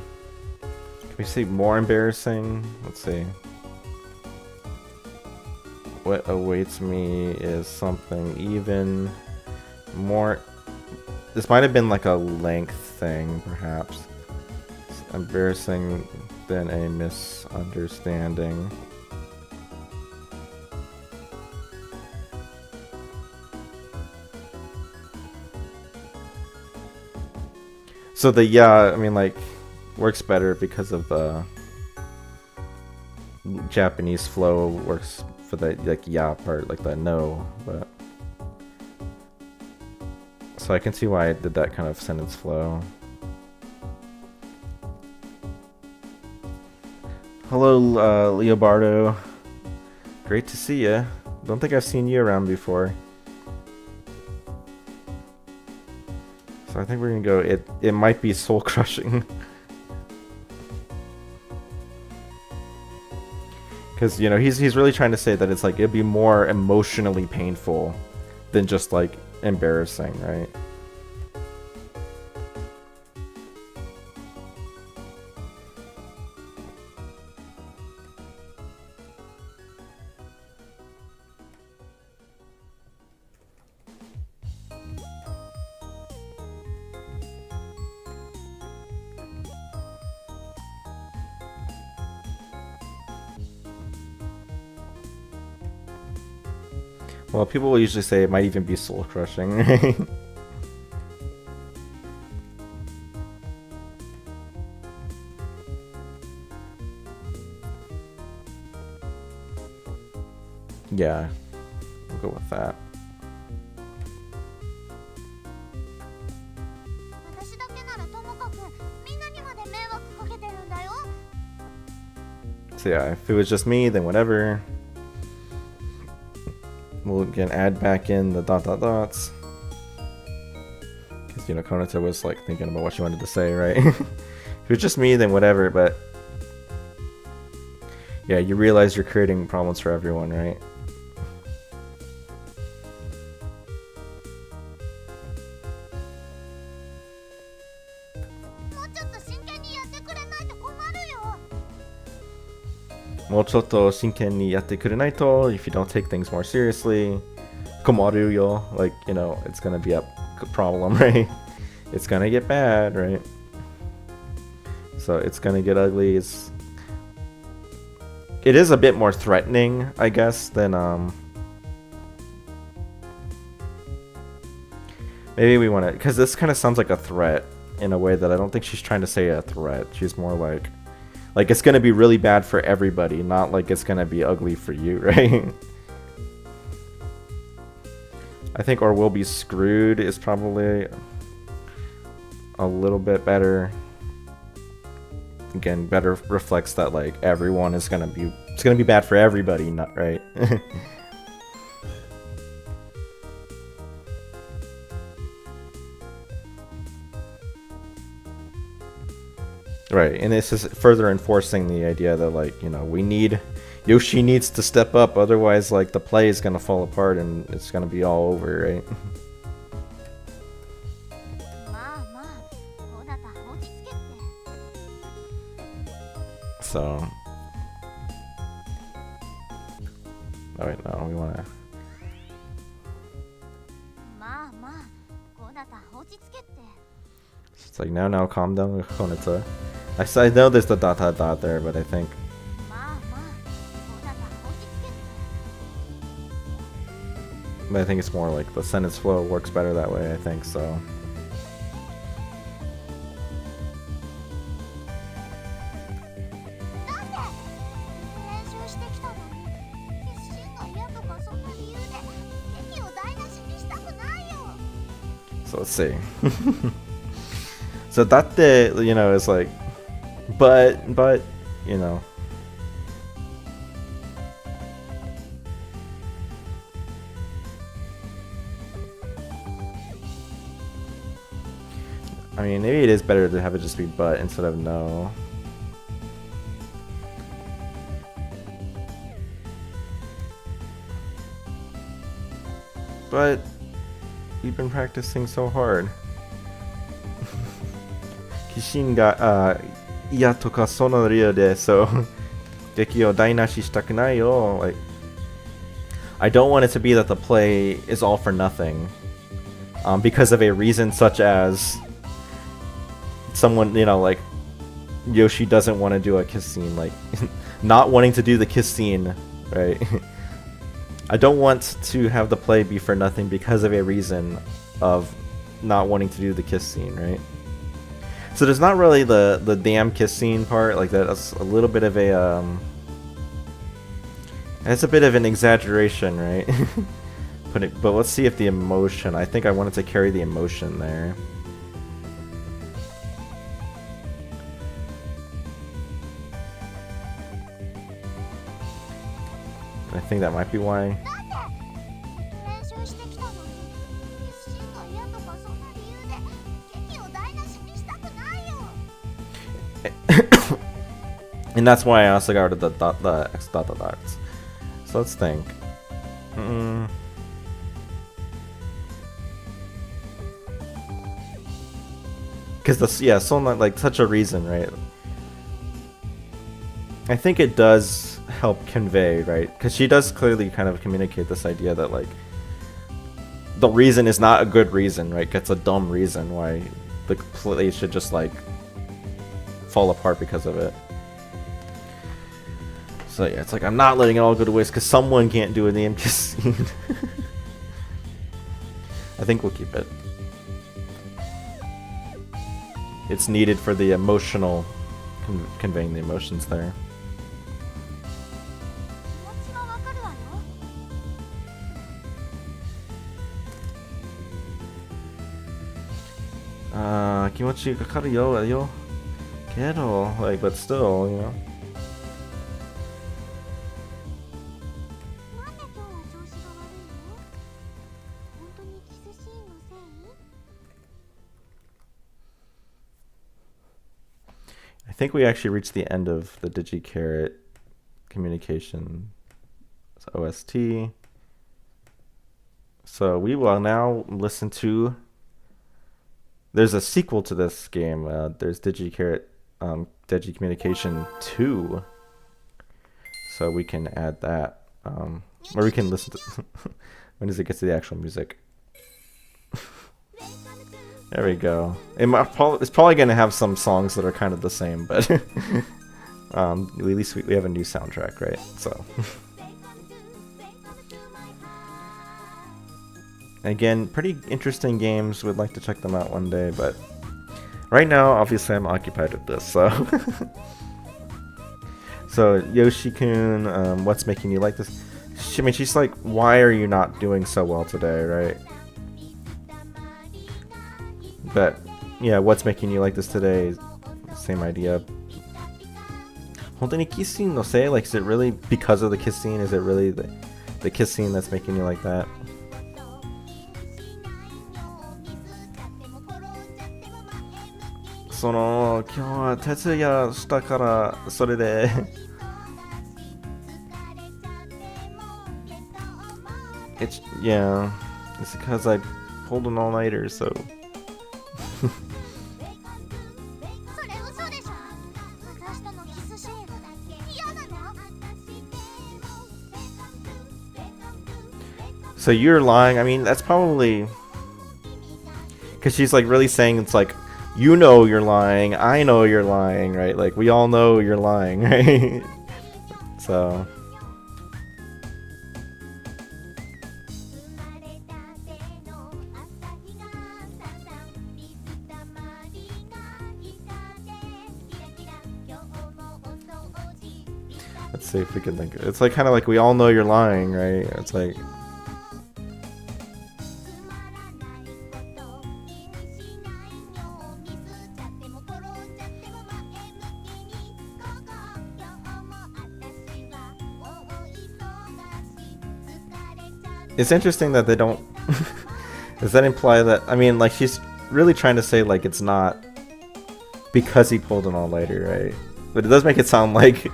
can we say more embarrassing? Let's see. What awaits me is something even more, this might have been like a length thing, perhaps. It's embarrassing than a misunderstanding. So the yeah, I mean like works better because of the Japanese flow works for the like yeah part, like the no, but so I can see why I did that kind of sentence flow. Hello, Leobardo. Great to see you. Don't think I've seen you around before. So I think we're gonna go. It might be soul crushing, because you know he's really trying to say that it's like it'd be more emotionally painful than just like embarrassing, right? Well, people will usually say it might even be soul crushing, right? Yeah, we'll go with that. So yeah, if it was just me, then whatever. We'll again add back in the dot dot dots. Because, you know, Konata was like thinking about what she wanted to say, right? If it was just me, then whatever, but yeah, you realize you're creating problems for everyone, right? If you don't take things more seriously, komaru yo, like, you know, it's gonna be a problem, right? It's gonna get bad, right? So it's gonna get ugly. It is a bit more threatening, I guess, than maybe we want to, because this kind of sounds like a threat in a way that I don't think she's trying to say a threat. She's more like it's gonna be really bad for everybody, not like it's gonna be ugly for you, right? I think or we'll be screwed is probably a little bit better. Again, better reflects that like everyone is gonna be, it's gonna be bad for everybody, not right. Right, and this is further enforcing the idea that like, you know, Yoshi needs to step up, otherwise like the play is gonna fall apart and it's gonna be all over, right? So, oh wait, no, we wanna. It's like now, calm down, Konita. I know there's the dot there, but I think. But I think it's more like the sentence flow works better that way, I think, so. So let's see. So datte, you know, is like, but, you know. I mean, maybe it is better to have it just be but instead of no. But you've been practicing so hard. Kishin ga iya toka sono ryo de so geki o dainashi shitaku nai yo. Like, I don't want it to be that the play is all for nothing, because of a reason such as someone, you know, like Yoshi doesn't want to do a kiss scene, like not wanting to do the kiss scene, right? I don't want to have the play be for nothing because of a reason of not wanting to do the kiss scene, right? So there's not really the damn kiss scene part, like that's a little bit of a it's a bit of an exaggeration, right? But let's see if the emotion, I think I wanted to carry the emotion there. I think that might be why. And that's why I also got rid of the X dot dots. So let's think. Because so not like such a reason, right? I think it does help convey, right? Because she does clearly kind of communicate this idea that like the reason is not a good reason, right? It's a dumb reason why the play should just like fall apart because of it. So yeah, it's like I'm not letting it all go to waste because someone can't do a damn kiss scene. I think we'll keep it. It's needed for the emotional, conveying the emotions there. Kimochi kakaru yo, Kedo, like, but still, you know. I think we actually reached the end of the DigiCarrot communication OST. So we will now listen to. There's a sequel to this game. There's DigiCarrot Digi Communication 2. So we can add that. Or we can listen to. When does it get to the actual music? There we go. It's probably gonna have some songs that are kind of the same, but at least we have a new soundtrack, right? So again, pretty interesting games. Would like to check them out one day, but right now, obviously, I'm occupied with this. So so Yoshi-kun, what's making you like this? I mean, she's like, why are you not doing so well today, right? But yeah, what's making you like this today? Same idea. 本当に kiss scene のせい? Like, is it really because of the kiss scene? Is it really the kiss scene that's making you like that? その今日は徹夜したからそれで It's yeah, it's because I pulled an all-nighter, so So you're lying. I mean, that's probably because she's like really saying it's like, you know you're lying, I know you're lying, right? Like we all know you're lying, right? So let's see if we can think. It's like kind of like we all know you're lying, right? It's like. It's interesting that they don't. Does that imply that? I mean, like she's really trying to say like it's not because he pulled an all-nighter, right? But it does make it sound like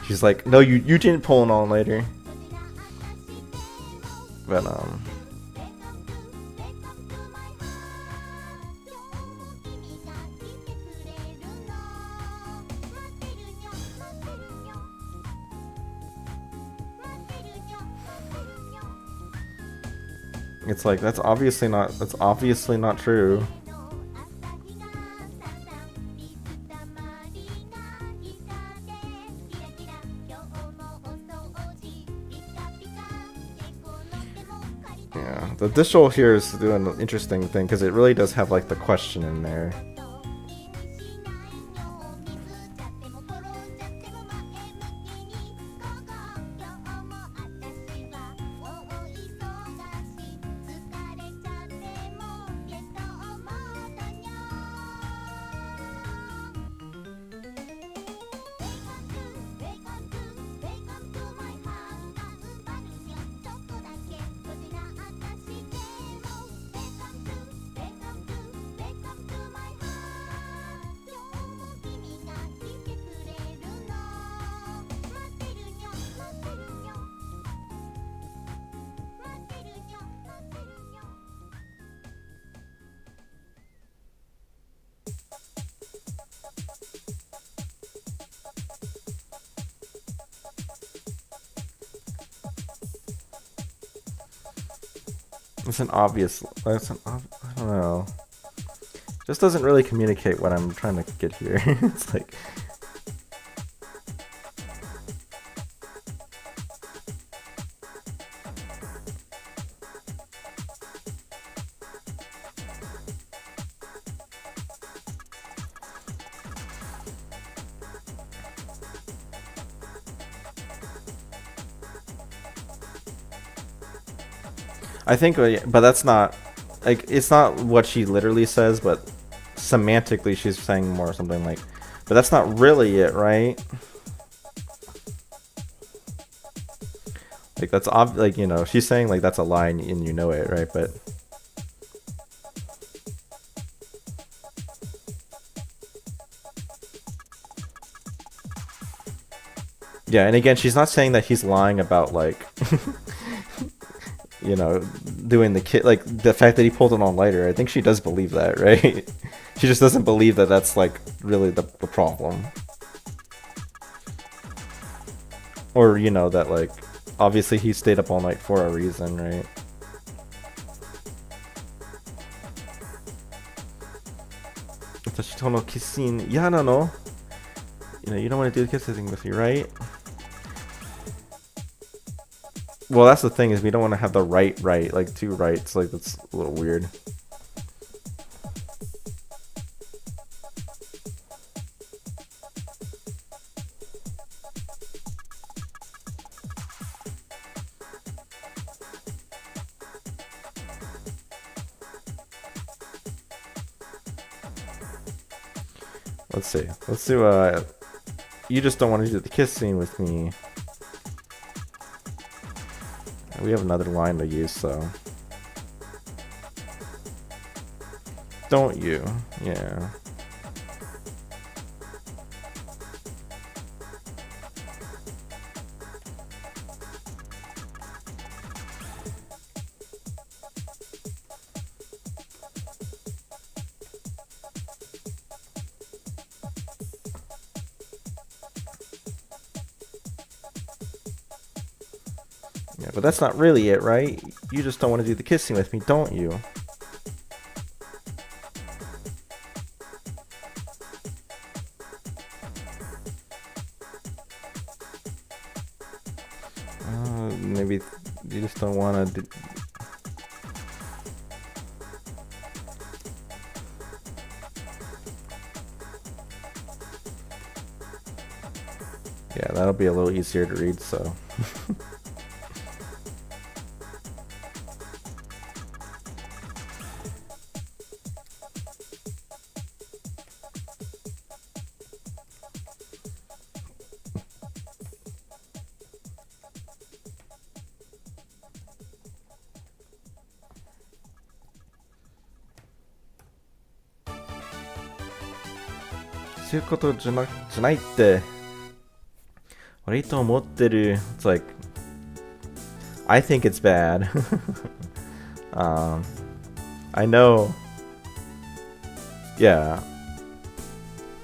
she's like, no, you didn't pull an all-nighter. But it's like that's obviously not true. Yeah, the digital here is doing an interesting thing because it really does have like the question in there. It's an obvious. I don't know. Just doesn't really communicate what I'm trying to get here. It's like. I think, but that's not, like, it's not what she literally says, but semantically she's saying more something like, but that's not really it, right? Like, that's like, you know, she's saying, like, that's a lie and you know it, right? But yeah, and again, she's not saying that he's lying about, like, you know, doing the kid, like the fact that he pulled it on lighter. I think she does believe that, right? She just doesn't believe that that's like really the problem, or you know that like obviously he stayed up all night for a reason, right? 私とのキスシーン嫌なの? You know, you don't want to do the kissing with me, right? Well, that's the thing, is we don't want to have the right, like two rights. Like, that's a little weird. Let's see. Let's do, you just don't want to do the kiss scene with me. We have another line to use, so. Don't you? Yeah. Yeah, but that's not really it, right? You just don't want to do the kissing with me, don't you? Maybe you just don't want to. Yeah, that'll be a little easier to read, so. It's like, I think it's bad. I know. Yeah.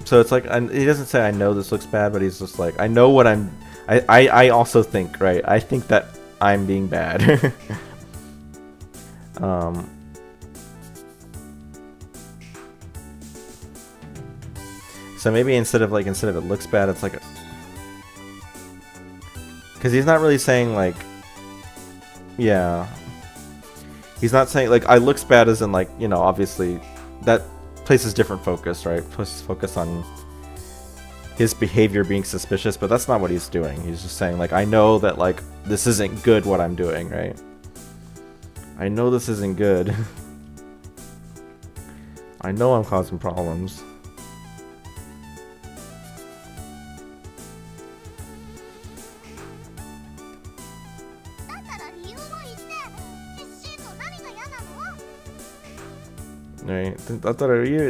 So it's like, he doesn't say I know this looks bad, but he's just like, I know what I also think, right? I think that I'm being bad. So maybe instead of it looks bad, it's like, because he's not really saying like, yeah, he's not saying like I looks bad as in like, you know, obviously that places different focus, right? Places focus on his behavior being suspicious, but that's not what he's doing. He's just saying like, I know that like this isn't good what I'm doing, right? I know this isn't good. I know I'm causing problems. Right,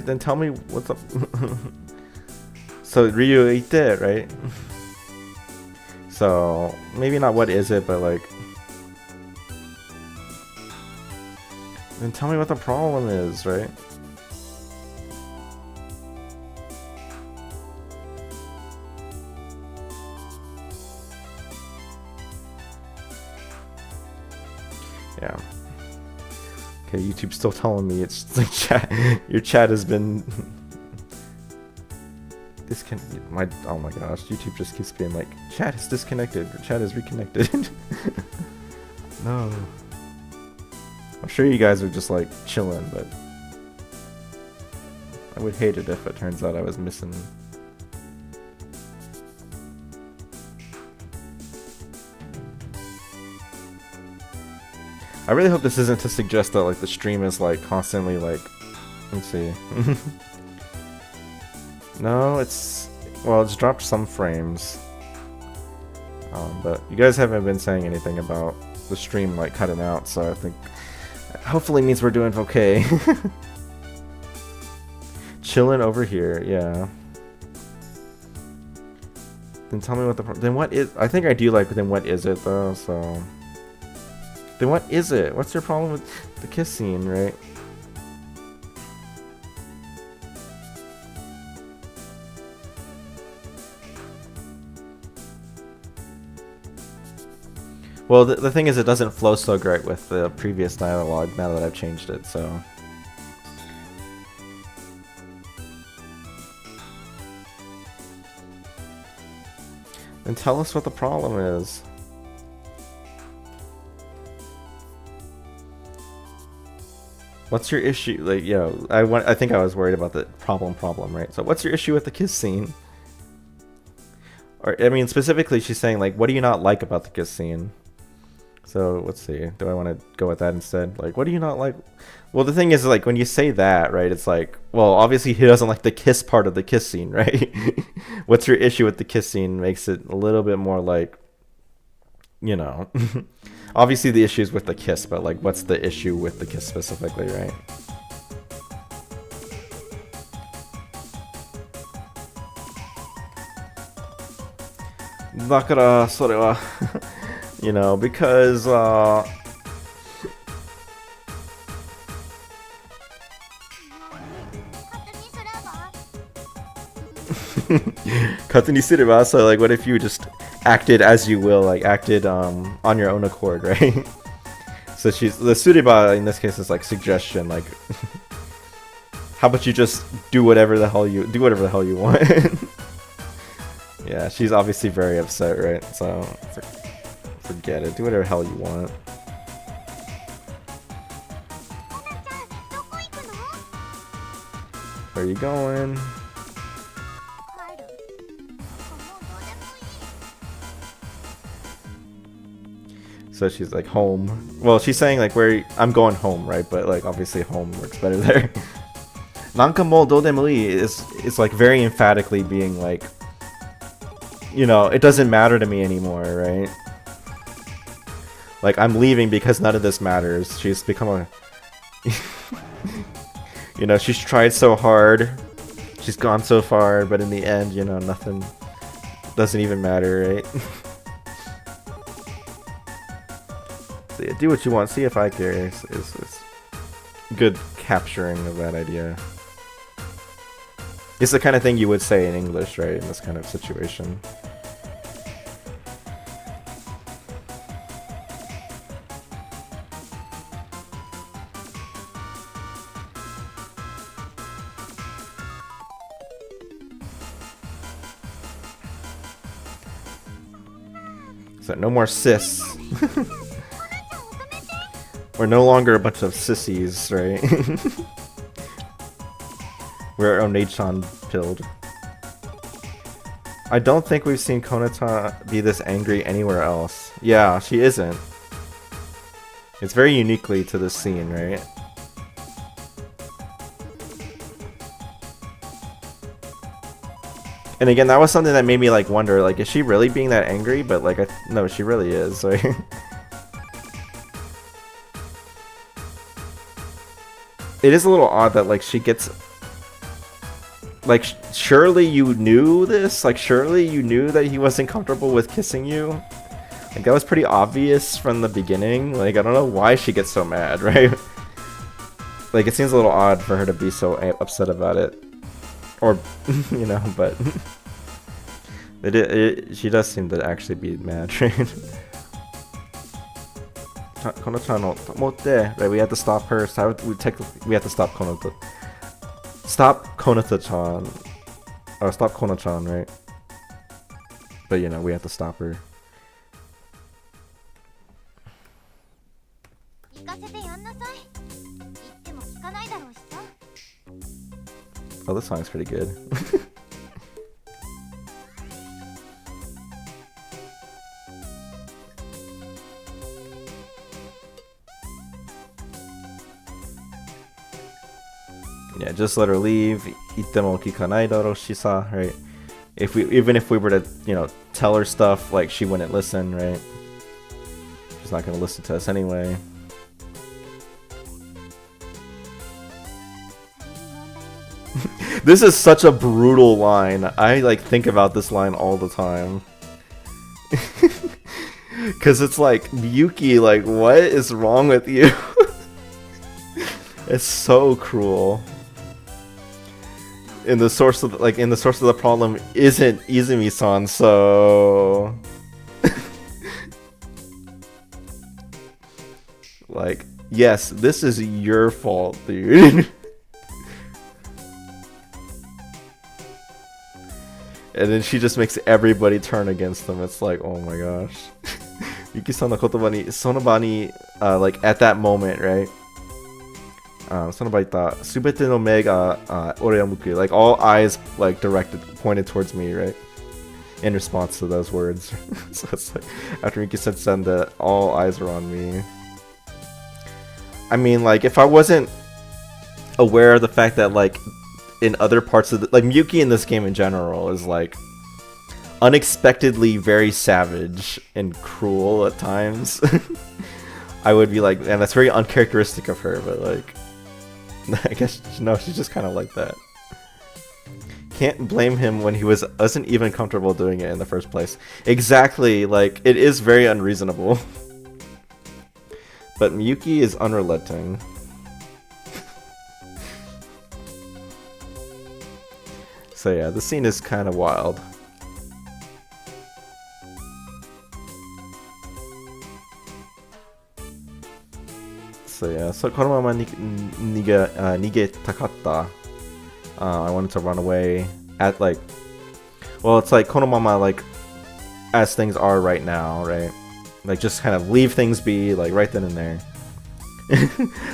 then tell me what's up. So Ryu ite, right? So maybe not what is it, but like, then tell me what the problem is, right? Yeah. Okay, YouTube's still telling me it's like chat. Your chat has been oh my gosh, YouTube just keeps being like, chat is disconnected or chat is reconnected. No. I'm sure you guys are just like chilling, but I would hate it if it turns out I was missing. I really hope this isn't to suggest that like the stream is like constantly like, let's see. No, it's, well, it's dropped some frames. But you guys haven't been saying anything about the stream like cutting out, so I think hopefully means we're doing okay. Chilling over here, yeah. Then tell me what then what is, I think I do like, then what is it though, so. Then what is it? What's your problem with the kiss scene, right? Well, the thing is, it doesn't flow so great with the previous dialogue now that I've changed it, so. And tell us what the problem is. What's your issue? Like, yo, I think I was worried about the problem, right? So what's your issue with the kiss scene? Or, I mean, specifically, she's saying, like, what do you not like about the kiss scene? So, let's see. Do I want to go with that instead? Like, what do you not like? Well, the thing is, like, when you say that, right, it's like, well, obviously he doesn't like the kiss part of the kiss scene, right? What's your issue with the kiss scene makes it a little bit more like, you know. Obviously the issue is with the kiss, but, like, what's the issue with the kiss specifically, right? Dakara, それは you know, because, 勝手にすれば so like what if you just acted as you will, like acted on your own accord, right? So she's the sureba in this case is like suggestion, like how about you just do whatever the hell you want. Yeah, she's obviously very upset, right? So forget it, do whatever the hell you want. Where are you going? So she's like home. Well, she's saying like where I'm going home, right? But like obviously home works better there. Nanka mo dodemoi is like very emphatically being like, you know, it doesn't matter to me anymore, right? Like I'm leaving because none of this matters. She's become a you know, she's tried so hard. She's gone so far, but in the end, you know, nothing doesn't even matter, right? So yeah, do what you want, see if I care is good capturing of that idea. It's the kind of thing you would say in English, right, in this kind of situation. So no more sis. We're no longer a bunch of sissies, right? We're Onechan pilled. I don't think we've seen Konata be this angry anywhere else. Yeah, she isn't. It's very uniquely to this scene, right? And again, that was something that made me like wonder, like, is she really being that angry? But like, no, she really is, right? It is a little odd that like she gets like surely you knew this, like surely you knew that he wasn't comfortable with kissing you. Like that was pretty obvious from the beginning. Like I don't know why she gets so mad, right? Like it seems a little odd for her to be so upset about it, or you know, but she does seem to actually be mad, right? Right, we had to stop her. So we had to stop Konata. Stop Konata-chan. Or stop Kona-chan, right? But you know, we have to stop her. Oh, this song's pretty good. Yeah, just let her leave. Itemo kikanai daro shisa, right? Even if we were to, you know, tell her stuff, like she wouldn't listen, right? She's not gonna listen to us anyway. This is such a brutal line. I like think about this line all the time. Cause it's like, Yuki, like what is wrong with you? It's so cruel. In the source of the problem isn't Izumi-san, so like yes, this is your fault, dude. And then she just makes everybody turn against them. It's like, oh my gosh. Yuki-san no kotoba ni, sonoba ni, like at that moment, right? Sonoba ita, subete no me ga ore o muku. Like all eyes like pointed towards me, right? In response to those words. So it's like, after Yuki-san said that, all eyes are on me. I mean, like, if I wasn't aware of the fact that, like, in other parts of the... Like, Miyuki in this game in general is, like, unexpectedly very savage and cruel at times. I would be like, and that's very uncharacteristic of her, but, like... I guess, no, she's just kind of like that. Can't blame him when he wasn't even comfortable doing it in the first place. Exactly, like, it is very unreasonable. But Miyuki is unrelenting. So yeah, the scene is kind of wild. So yeah, so konomama nigeta katta. I wanted to run away at like, well, it's like konomama, like as things are right now, right? Like just kind of leave things be, like right then and there.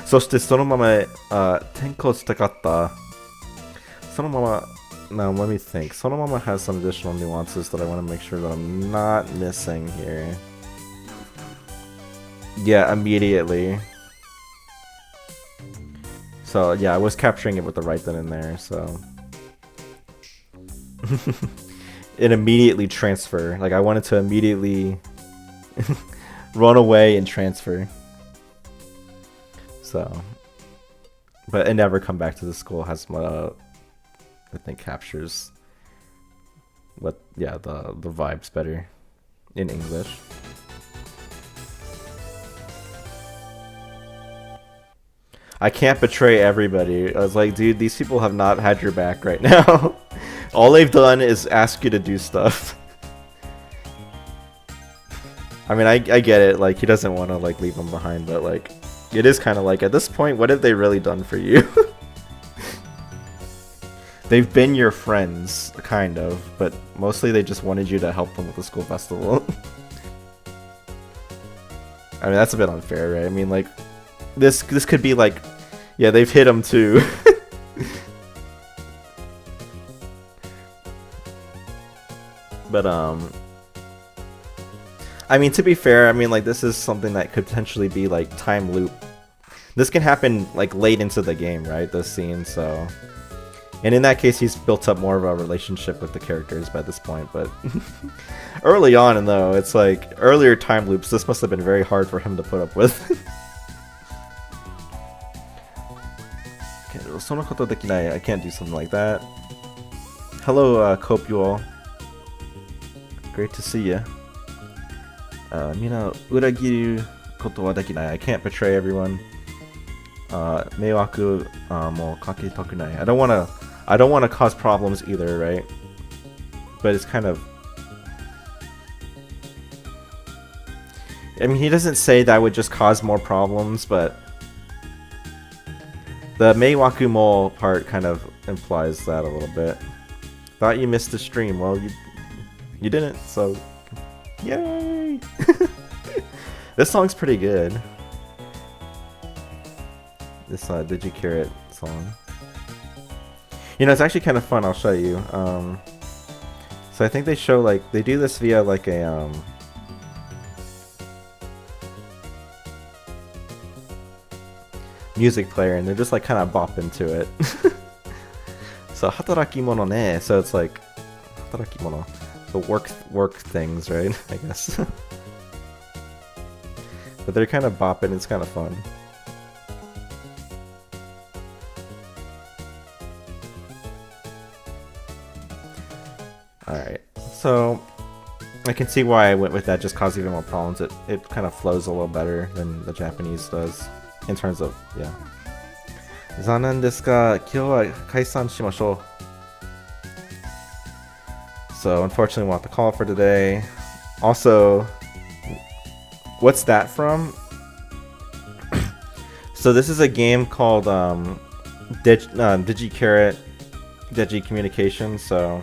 そしてそのまま転校したかった。そのまま now let me think. そのまま has some additional nuances that I want to make sure that I'm not missing here. Yeah, immediately. So yeah, I was capturing it with the right then and there, so it immediately transfer. Like I wanted to immediately run away and transfer. So, but it never come back to the school has I think captures what, yeah, the vibes better in English. I can't betray everybody. I was like, dude, these people have not had your back right now. All they've done is ask you to do stuff. I mean, I get it. Like, he doesn't want to like leave them behind, but like, it is kind of like, at this point, what have they really done for you? They've been your friends, kind of, but mostly they just wanted you to help them with the school festival. I mean, that's a bit unfair, right? I mean, like, this could be like, yeah, they've hit him too. But I mean, to be fair, I mean, like, this is something that could potentially be like time loop. This can happen like late into the game, right? This scene, so, and in that case, he's built up more of a relationship with the characters by this point. But early on, though, it's like earlier time loops. This must have been very hard for him to put up with. I can't do something like that. Hello, Cope you all. Great to see you. Mina uragiru koto wa dekinai. I can't betray everyone. Meiwaku mo kaketaku nai. I don't wanna cause problems either, right? But it's kind of, I mean, he doesn't say that would just cause more problems, but the Meiwaku mo part kind of implies that a little bit. Thought you missed the stream. Well, you didn't, so yay! This song's pretty good. This Did You Carrot song. You know, it's actually kind of fun. I'll show you. So I think they show, like, they do this via like a music player, and they're just like kind of bop into it. So hataraki mono ne. So it's like hataraki mono, the work things, right? I guess. But they're kind of bopping. It's kind of fun. All right, so I can see why I went with that. Just cause even more problems. It kind of flows a little better than the Japanese does. In terms of, yeah. 残念ですが、今日は解散しましょう. So, unfortunately, we'll have to call it for today. Also, what's that from? So, this is a game called Digi Carrot Digi Communication. So,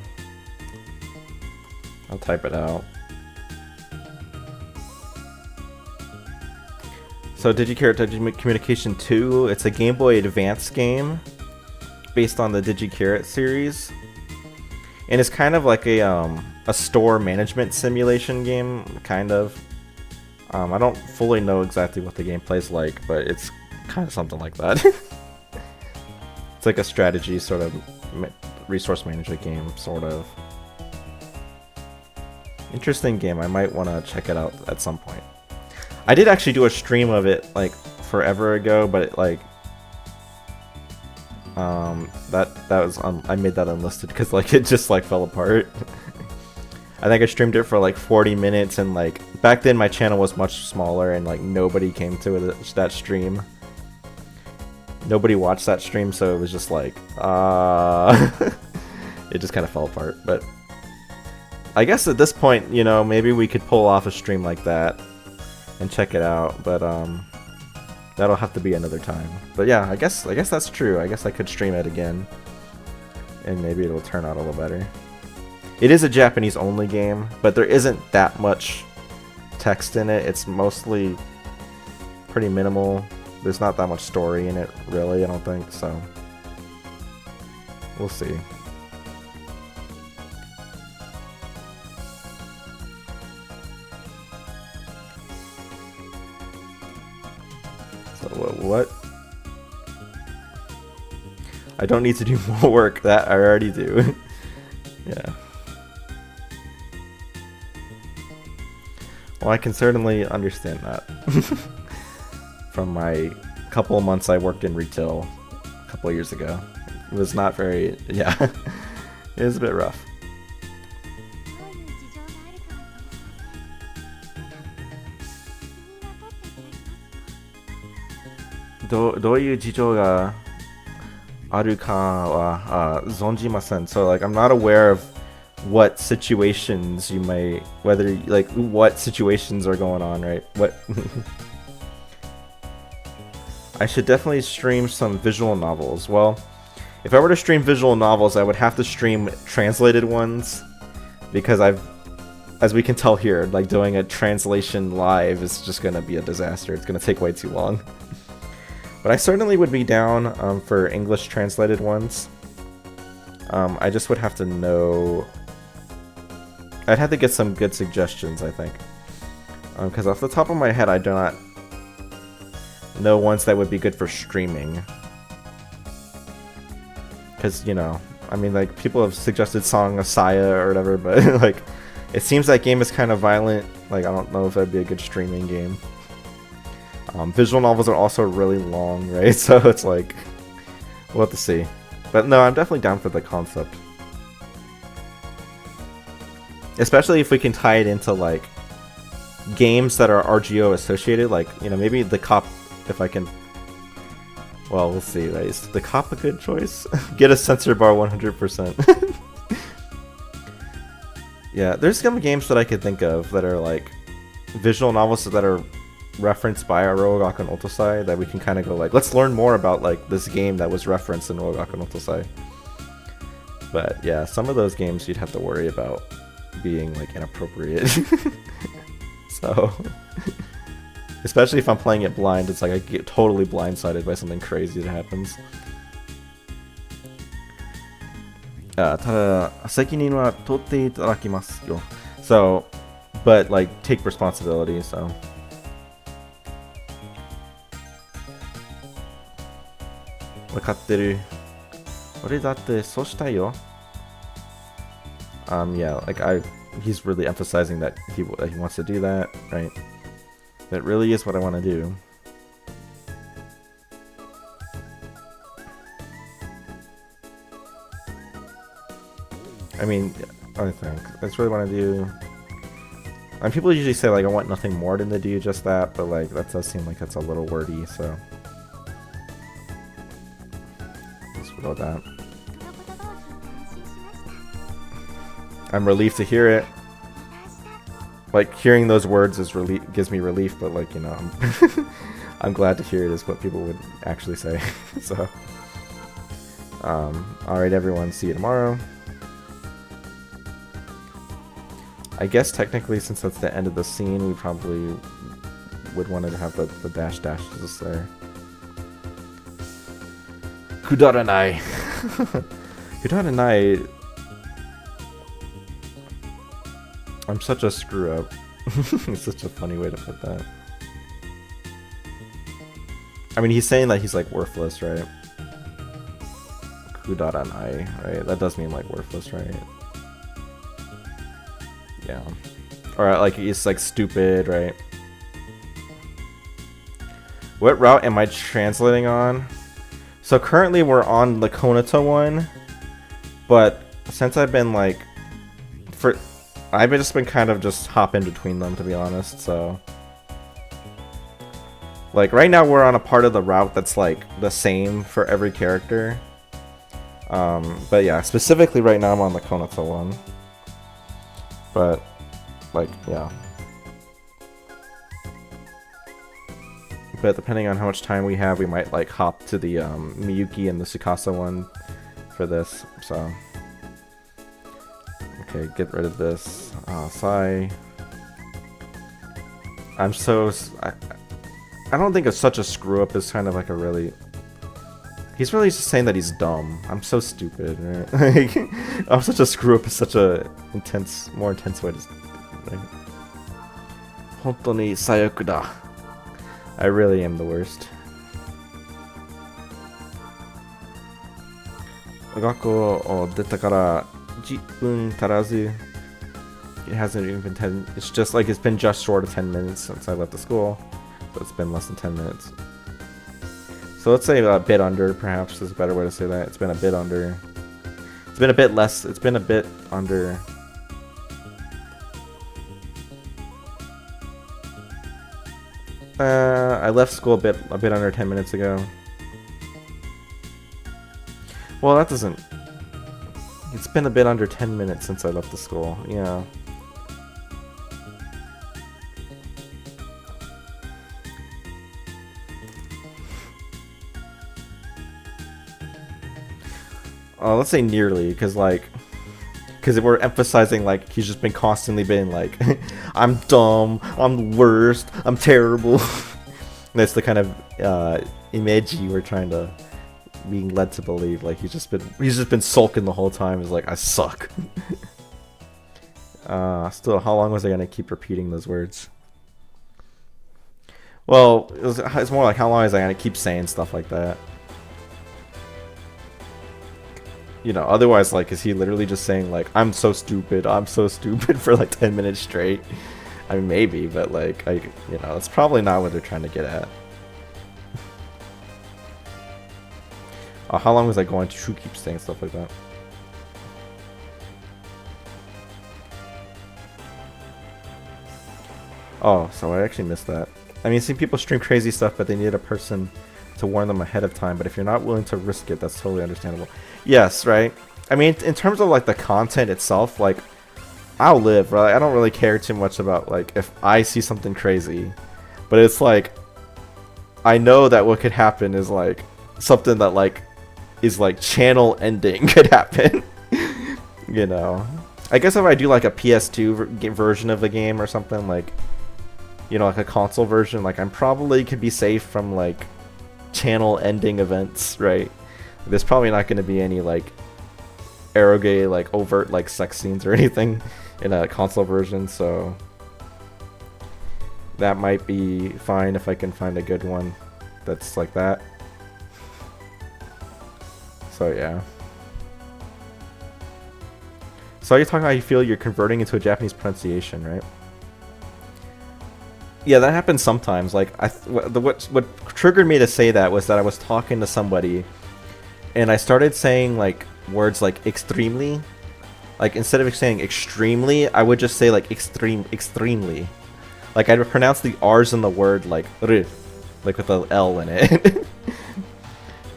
I'll type it out. So Digicarrot Communication 2, it's a Game Boy Advance game based on the Digicarrot series. And it's kind of like a store management simulation game, kind of. I don't fully know exactly what the gameplay's like, but it's kind of something like that. It's like a strategy sort of resource management game, sort of. Interesting game. I might want to check it out at some point. I did actually do a stream of it like forever ago, but it, like that was I made that unlisted because like it just like fell apart. I think I streamed it for like 40 minutes, and like back then my channel was much smaller and like nobody came to that stream. Nobody watched that stream, so it was just like it just kind of fell apart. But I guess at this point, you know, maybe we could pull off a stream like that and check it out, but that'll have to be another time. But yeah, I guess that's true. I guess I could stream it again, and maybe it'll turn out a little better. It is a Japanese only game, but there isn't that much text in it. It's mostly pretty minimal. There's not that much story in it, really, I don't think, so we'll see. So what? I don't need to do more work. That I already do. Yeah. Well, I can certainly understand that. From my couple of months I worked in retail a couple of years ago. It was not very, yeah, it was a bit rough. Do you jijo ga aru ka wa zonjimasen. So like I'm not aware of what situations you may, whether like what situations are going on, right? What I should definitely stream some visual novels. Well, if I were to stream visual novels, I would have to stream translated ones, because as we can tell here, like doing a translation live is just gonna be a disaster. It's gonna take way too long. But I certainly would be down for English translated ones. I just would have to know. I'd have to get some good suggestions, I think, because off the top of my head, I do not know ones that would be good for streaming. Because, you know, I mean, like, people have suggested Song of Saya or whatever, but like, it seems that game is kind of violent. Like, I don't know if that'd be a good streaming game. Visual novels are also really long, right? So it's like, we'll have to see. But no, I'm definitely down for the concept. Especially if we can tie it into, like, games that are RGO associated. Like, you know, maybe the cop, if I can... Well, we'll see, right? Is the cop a good choice? Get a censor bar 100%. Yeah, there's some games that I could think of that are, like, visual novels that are referenced by Rogaku no Otosai, that we can kind of go like, let's learn more about like this game that was referenced in Rogaku no Otosai. But yeah, some of those games you'd have to worry about being like inappropriate. So especially if I'm playing it blind, it's like I get totally blindsided by something crazy that happens. ただ責任は取っていただきますよ. So, but like take responsibility. So. Yeah, like he's really emphasizing that he wants to do that, right? That really is what I want to do. I mean, I think that's really what I do. And people usually say like I want nothing more than to do just that, but like that does seem like that's a little wordy, so. About that. I'm relieved to hear it. Like hearing those words is gives me relief, but like, you know, I'm glad to hear it is what people would actually say. So, all right, everyone. See you tomorrow. I guess technically, since that's the end of the scene, we probably would want to have the dash dashes there. Kudaranai. Kudaranai. I'm such a screw up. It's such a funny way to put that. I mean, he's saying that he's like worthless, right? Kudaranai, right? That does mean like worthless, right? Yeah. Or like he's like stupid, right? What route am I translating on? So currently we're on the Konata one, but since I've been like, I've just been kind of just hopping between them, to be honest. So like right now we're on a part of the route that's like the same for every character. But yeah, specifically right now I'm on the Konata one. But like, yeah. But depending on how much time we have, we might like hop to the Miyuki and the Tsukasa one for this. So okay, get rid of this. Sai. I'm so I don't think it's such a screw up. It's kind of like a really. He's really just saying that he's dumb. I'm so stupid, right? Like, I'm such a screw up. It's such a more intense way to. Right? Hontoni sayaku da. I really am the worst. Gakko o deta kara 10分足らず. It hasn't even been 10. It's just like it's been just short of 10 minutes since I left the school, but it's been less than 10 minutes. So let's say a bit under, perhaps is a better way to say that. It's been a bit under. It's been a bit less. It's been a bit under. I left school a bit under 10 minutes ago. Well, that doesn't. It's been a bit under 10 minutes since I left the school. Yeah. Let's say nearly, because we're emphasizing like he's just been constantly being like, I'm dumb, I'm the worst, I'm terrible. That's the kind of image we're trying to being led to believe. Like he's just been sulking the whole time. He's like, I suck. Still, how long was I gonna keep repeating those words? Well, it's more like how long was I gonna keep saying stuff like that? You know, otherwise, like, is he literally just saying, like, I'm so stupid for, like, 10 minutes straight? I mean, maybe, but, like, you know, it's probably not what they're trying to get at. How long was I going to keep saying stuff like that? Oh, so I actually missed that. I mean, see people stream crazy stuff, but they need a person to warn them ahead of time. But if you're not willing to risk it, that's totally understandable. Yes, right? I mean, in terms of, like, the content itself, like, I'll live, right? I don't really care too much about, like, if I see something crazy. But it's, like, I know that what could happen is, like, something that, like, is, like, channel ending could happen. You know? I guess if I do, like, a PS2 version of the game or something, like, you know, like a console version, like, I'm probably could be safe from, like, channel ending events, right? There's probably not going to be any, like, eroge, like, overt, like, sex scenes or anything in a console version, so that might be fine if I can find a good one that's like that. So, yeah. So you're talking about how you feel you're converting into a Japanese pronunciation, right? Yeah, that happens sometimes. Like, what triggered me to say that was that I was talking to somebody, and I started saying, like, words like extremely. Like, instead of saying extremely, I would just say, like, extremely. Like, I'd pronounce the R's in the word, like, r, like, with the L in it.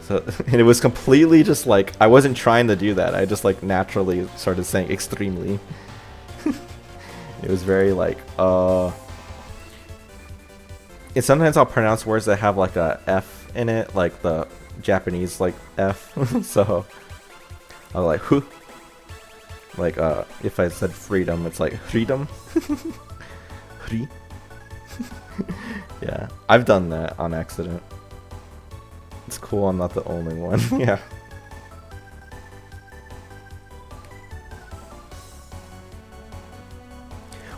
So, and it was completely just, like, I wasn't trying to do that. I just, like, naturally started saying extremely. It was very, like, And sometimes I'll pronounce words that have, like, a F in it, like the Japanese, like, F. So, I'm like, hu. Like, if I said freedom, it's like freedom. Free. Yeah, I've done that on accident. It's cool, I'm not the only one. Yeah.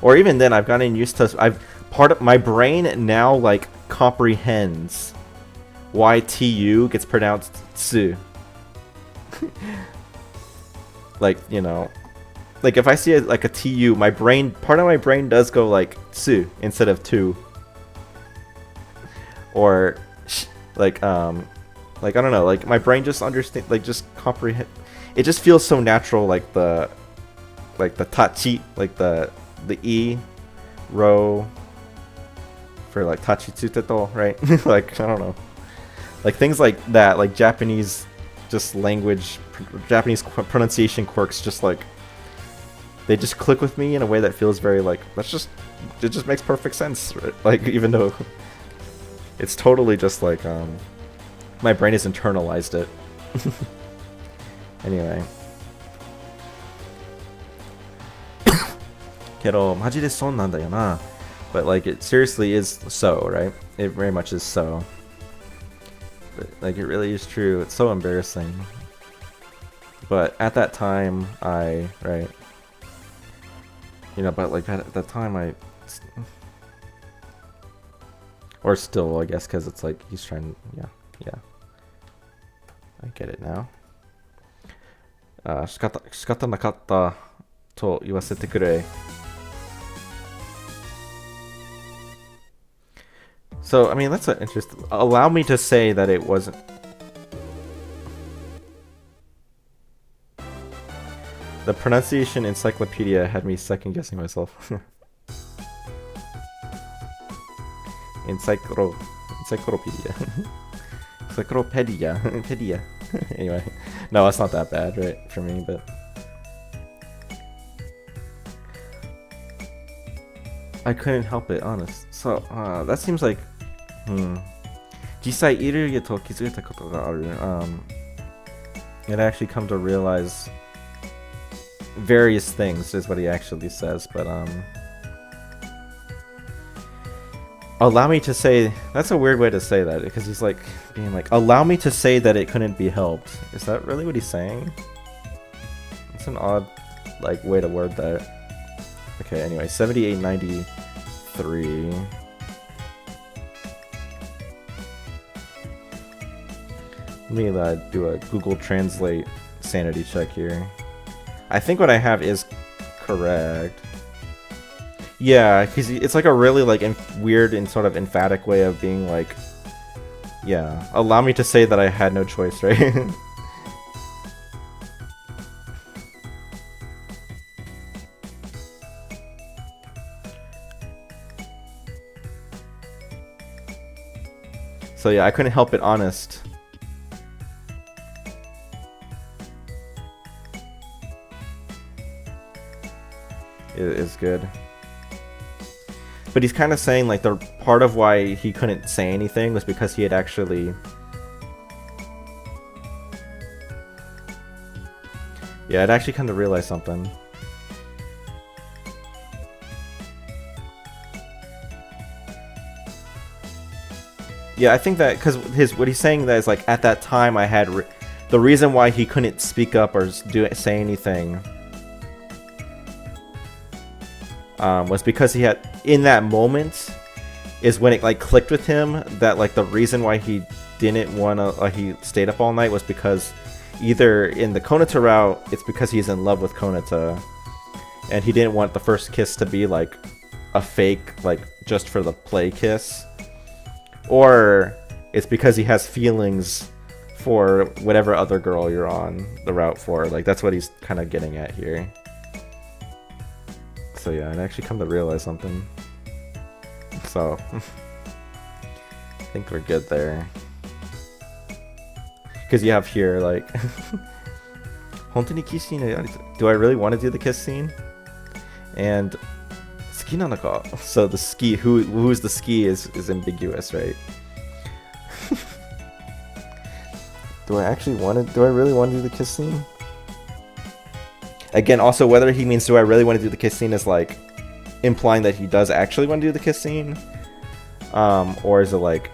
Or even then, I've gotten used to. Part of my brain now like comprehends why tu gets pronounced tsu. Like, you know, like if I see like a tu, part of my brain does go like tsu instead of tu. Or like I don't know, like my brain just understand, like just comprehend. It just feels so natural, like the tachi, like the e row for like tachitsuteto, right? Like, I don't know, like things like that, like Japanese just language, Japanese pronunciation quirks, just like they just click with me in a way that feels very like, it just makes perfect sense, right? Like, even though it's totally just like my brain has internalized it. Anyway. けどマジでそうなんだよな. But like, it seriously is so, right? It very much is so. But like, it really is true. It's so embarrassing. But at that time, right? You know, but like at that time, or still, I guess, because it's like he's trying. Yeah. I get it now. 仕方なかったと言わせてくれ. So, I mean, that's an interesting. Allow me to say that it wasn't. The pronunciation encyclopedia had me second guessing myself. Encyclopedia. Encyclopedia. Anyway, no, it's not that bad, right, for me, but I couldn't help it, honest. So, that seems like, 実際いると気づいたことがある. It actually come to realize various things is what he actually says, but allow me to say, that's a weird way to say that, because he's like being like, allow me to say that it couldn't be helped. Is that really what he's saying? It's an odd like way to word that. Okay, anyway, 7893. Let me do a Google Translate sanity check here. I think what I have is correct. Yeah, because it's like a really like weird and sort of emphatic way of being like, yeah, allow me to say that I had no choice, right? So yeah, I couldn't help it, honest. It is good. But he's kind of saying like the part of why he couldn't say anything was because he had actually... Yeah, I'd actually come to realize something. Yeah, I think that because what he's saying that is like at that time I had the reason why he couldn't speak up or say anything was because he had, in that moment is when it like clicked with him that like the reason why he didn't want to he stayed up all night was because either in the Konata route it's because he's in love with Konata and he didn't want the first kiss to be like a fake, like just for the play kiss, or it's because he has feelings for whatever other girl you're on the route for. Like that's what he's kind of getting at here. So yeah, I'd actually come to realize something. So I think we're good there. Because you have here like, do I really want to do the kiss scene? And so the ski, who's the ski is ambiguous, right? Do I really want to do the kiss scene? Again, also whether he means do I really want to do the kiss scene is like implying that he does actually want to do the kiss scene, or is it like,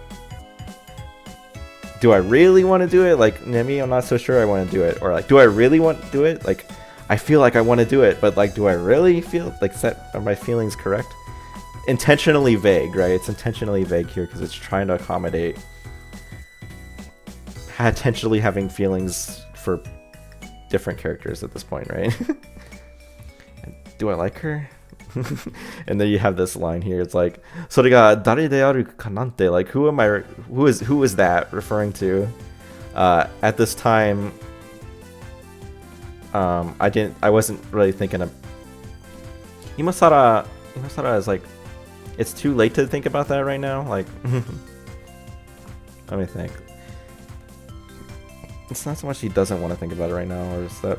do I really want to do it? Like, maybe I'm not so sure I want to do it, or like, do I really want to do it? Like, I feel like I want to do it, but like, do I really feel like are my feelings correct? Intentionally vague, right? It's intentionally vague here because it's trying to accommodate potentially having feelings for different characters at this point, right? Do I like her? And then you have this line here. It's like, それが誰であるかなんて, like, who is that referring to? At this time, I wasn't really thinking of. Imasara is like, it's too late to think about that right now. Like, let me think. It's not so much he doesn't want to think about it right now, or is that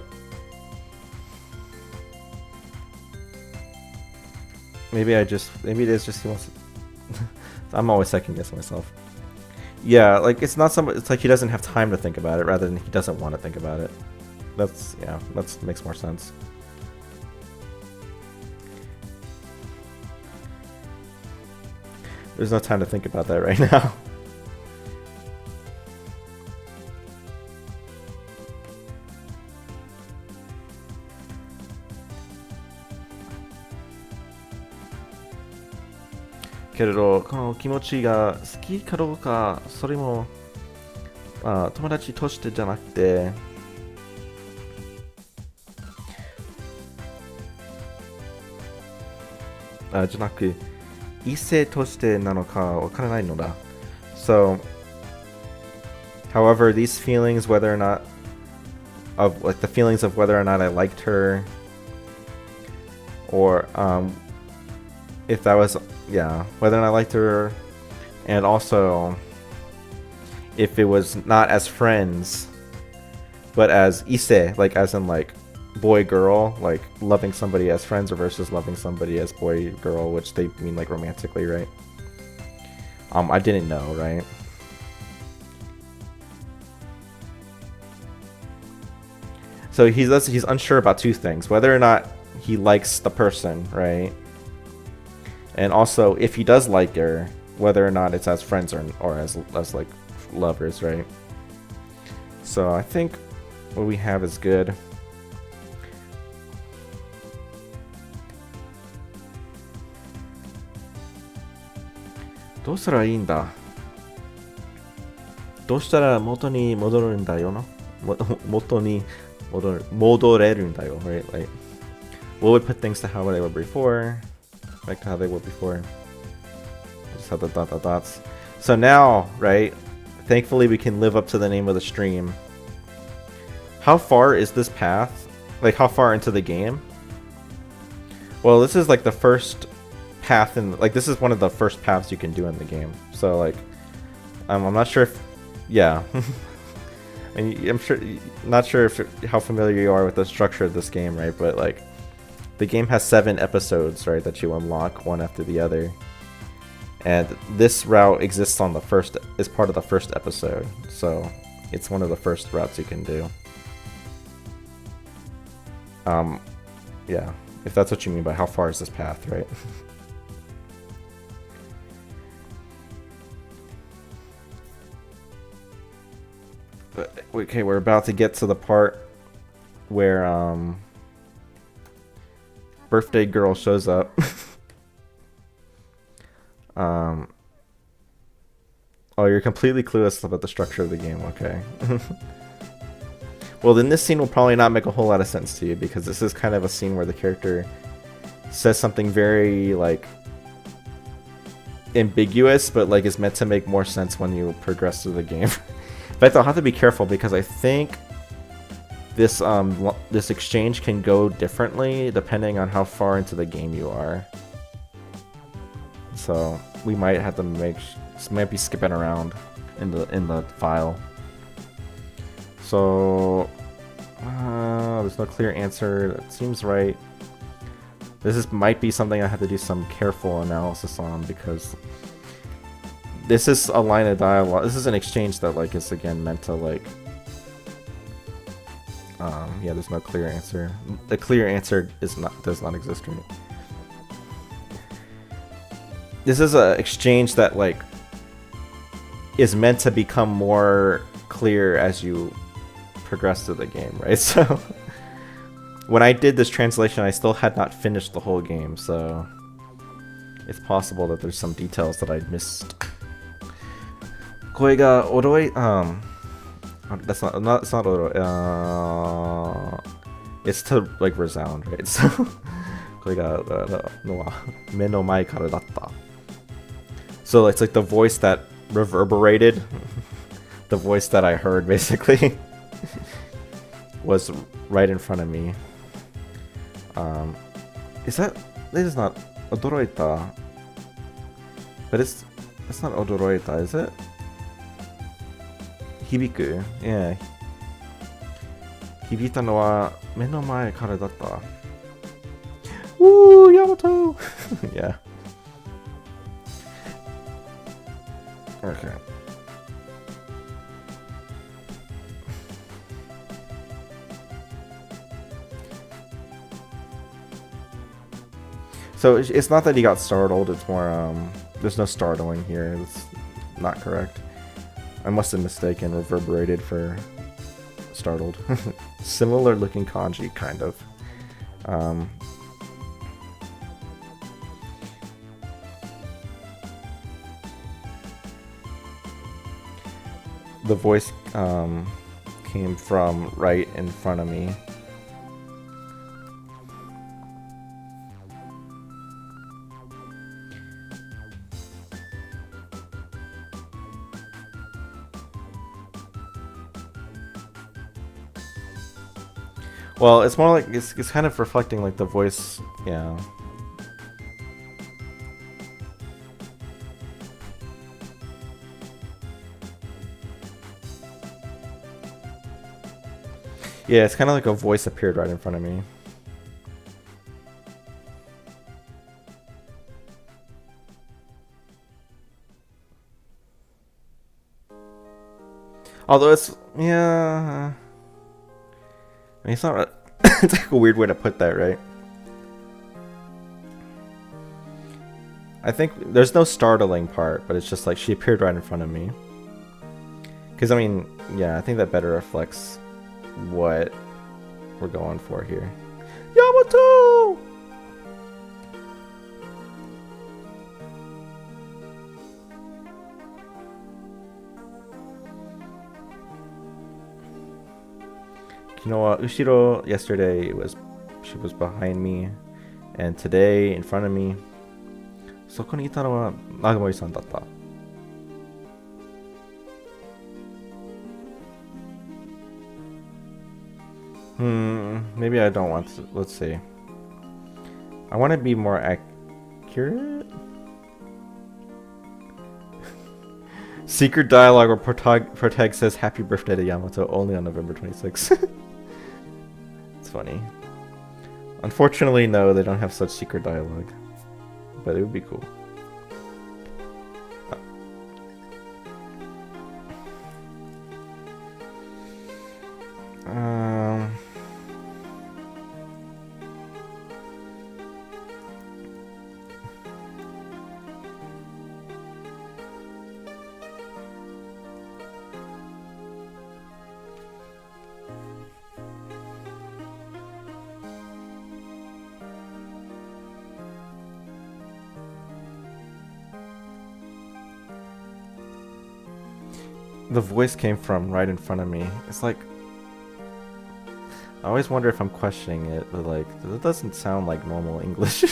maybe it is just he wants to. I'm always second guessing myself. Yeah, like it's like he doesn't have time to think about it rather than he doesn't want to think about it. That makes more sense. There's no time to think about that right now. But けれど、この気持ちが好きかどうか、それも、友達としてじゃなくて、じゃなく、異性としてなのかわからないのだ。So, however, these feelings, whether or not, like the feelings of whether or not I liked her, or if that was, whether or not I liked her, and also if it was not as friends, but as ise, like as in like boy girl, like loving somebody as friends or versus loving somebody as boy girl, which they mean like romantically, right? I didn't know, right? So he's unsure about two things: whether or not he likes the person, right? And also, if he does like her, whether or not it's as friends or as like lovers, right? So I think what we have is good. How do I do that? How do I元に戻るんだよな? 元に戻れるんだよ, right? Like, what would put things to how they were before? Back to how they were before. Just have the dots. So now, right? Thankfully, we can live up to the name of the stream. How far is this path? Like, how far into the game? Well, this is like the first path in, like, this is one of the first paths you can do in the game. So, like, I'm not sure if, yeah. I'm not sure how familiar you are with the structure of this game, right? But like, the game has 7 episodes, right, that you unlock one after the other, and this route exists on is part of the first episode, so it's one of the first routes you can do. Yeah, if that's what you mean by how far is this path, right? Okay, we're about to get to the part where birthday girl shows up. Oh, you're completely clueless about the structure of the game, okay. Well, then this scene will probably not make a whole lot of sense to you, because this is kind of a scene where the character says something very, like, ambiguous, but, like, is meant to make more sense when you progress through the game. In fact, I'll have to be careful, because I think this this exchange can go differently depending on how far into the game you are. So we might have to might be skipping around in the file. So there's no clear answer. That seems right. Might be something I have to do some careful analysis on, because this is a line of dialogue. This is an exchange that, like, is again meant to, like, Yeah, there's no clear answer. The clear answer does not exist right. This is a exchange that like is meant to become more clear as you progress through the game, right? So when I did this translation, I still had not finished the whole game, so it's possible that there's some details that I missed. 声が驚い that's not it's not it's to like resound, right? So 声がのは目の前からだった so it's like the voice that reverberated the voice that I heard basically was right in front of me. Is that this is not 驚いた but it's not 驚いた is it? 響く yeah 響いたのは目の前からだった Woo Yamato yeah okay so it's not that he got startled, it's more there's no startling here. It's not correct. I must have mistaken reverberated for startled. Similar looking kanji, kind of. The voice came from right in front of me. Well, it's more like it's kind of reflecting like the voice, yeah. Yeah, it's kind of like a voice appeared right in front of me. Although it's, yeah. I mean, it's not. It's like a weird way to put that, right? I think there's no startling part, but it's just like she appeared right in front of me. Because I mean, yeah, I think that better reflects what we're going for here. Yamato! Kinoa Ushiro, yesterday she was behind me, and today in front of me. そこにいたのは長森さんだった。Maybe I don't want to. Let's see. I want to be more accurate. Secret dialogue where Protag says happy birthday to Yamato only on November 26th. It's funny. Unfortunately, no, they don't have such secret dialogue. But it would be cool. The voice came from right in front of me. It's like, I always wonder if I'm questioning it, but like, it doesn't sound like normal English.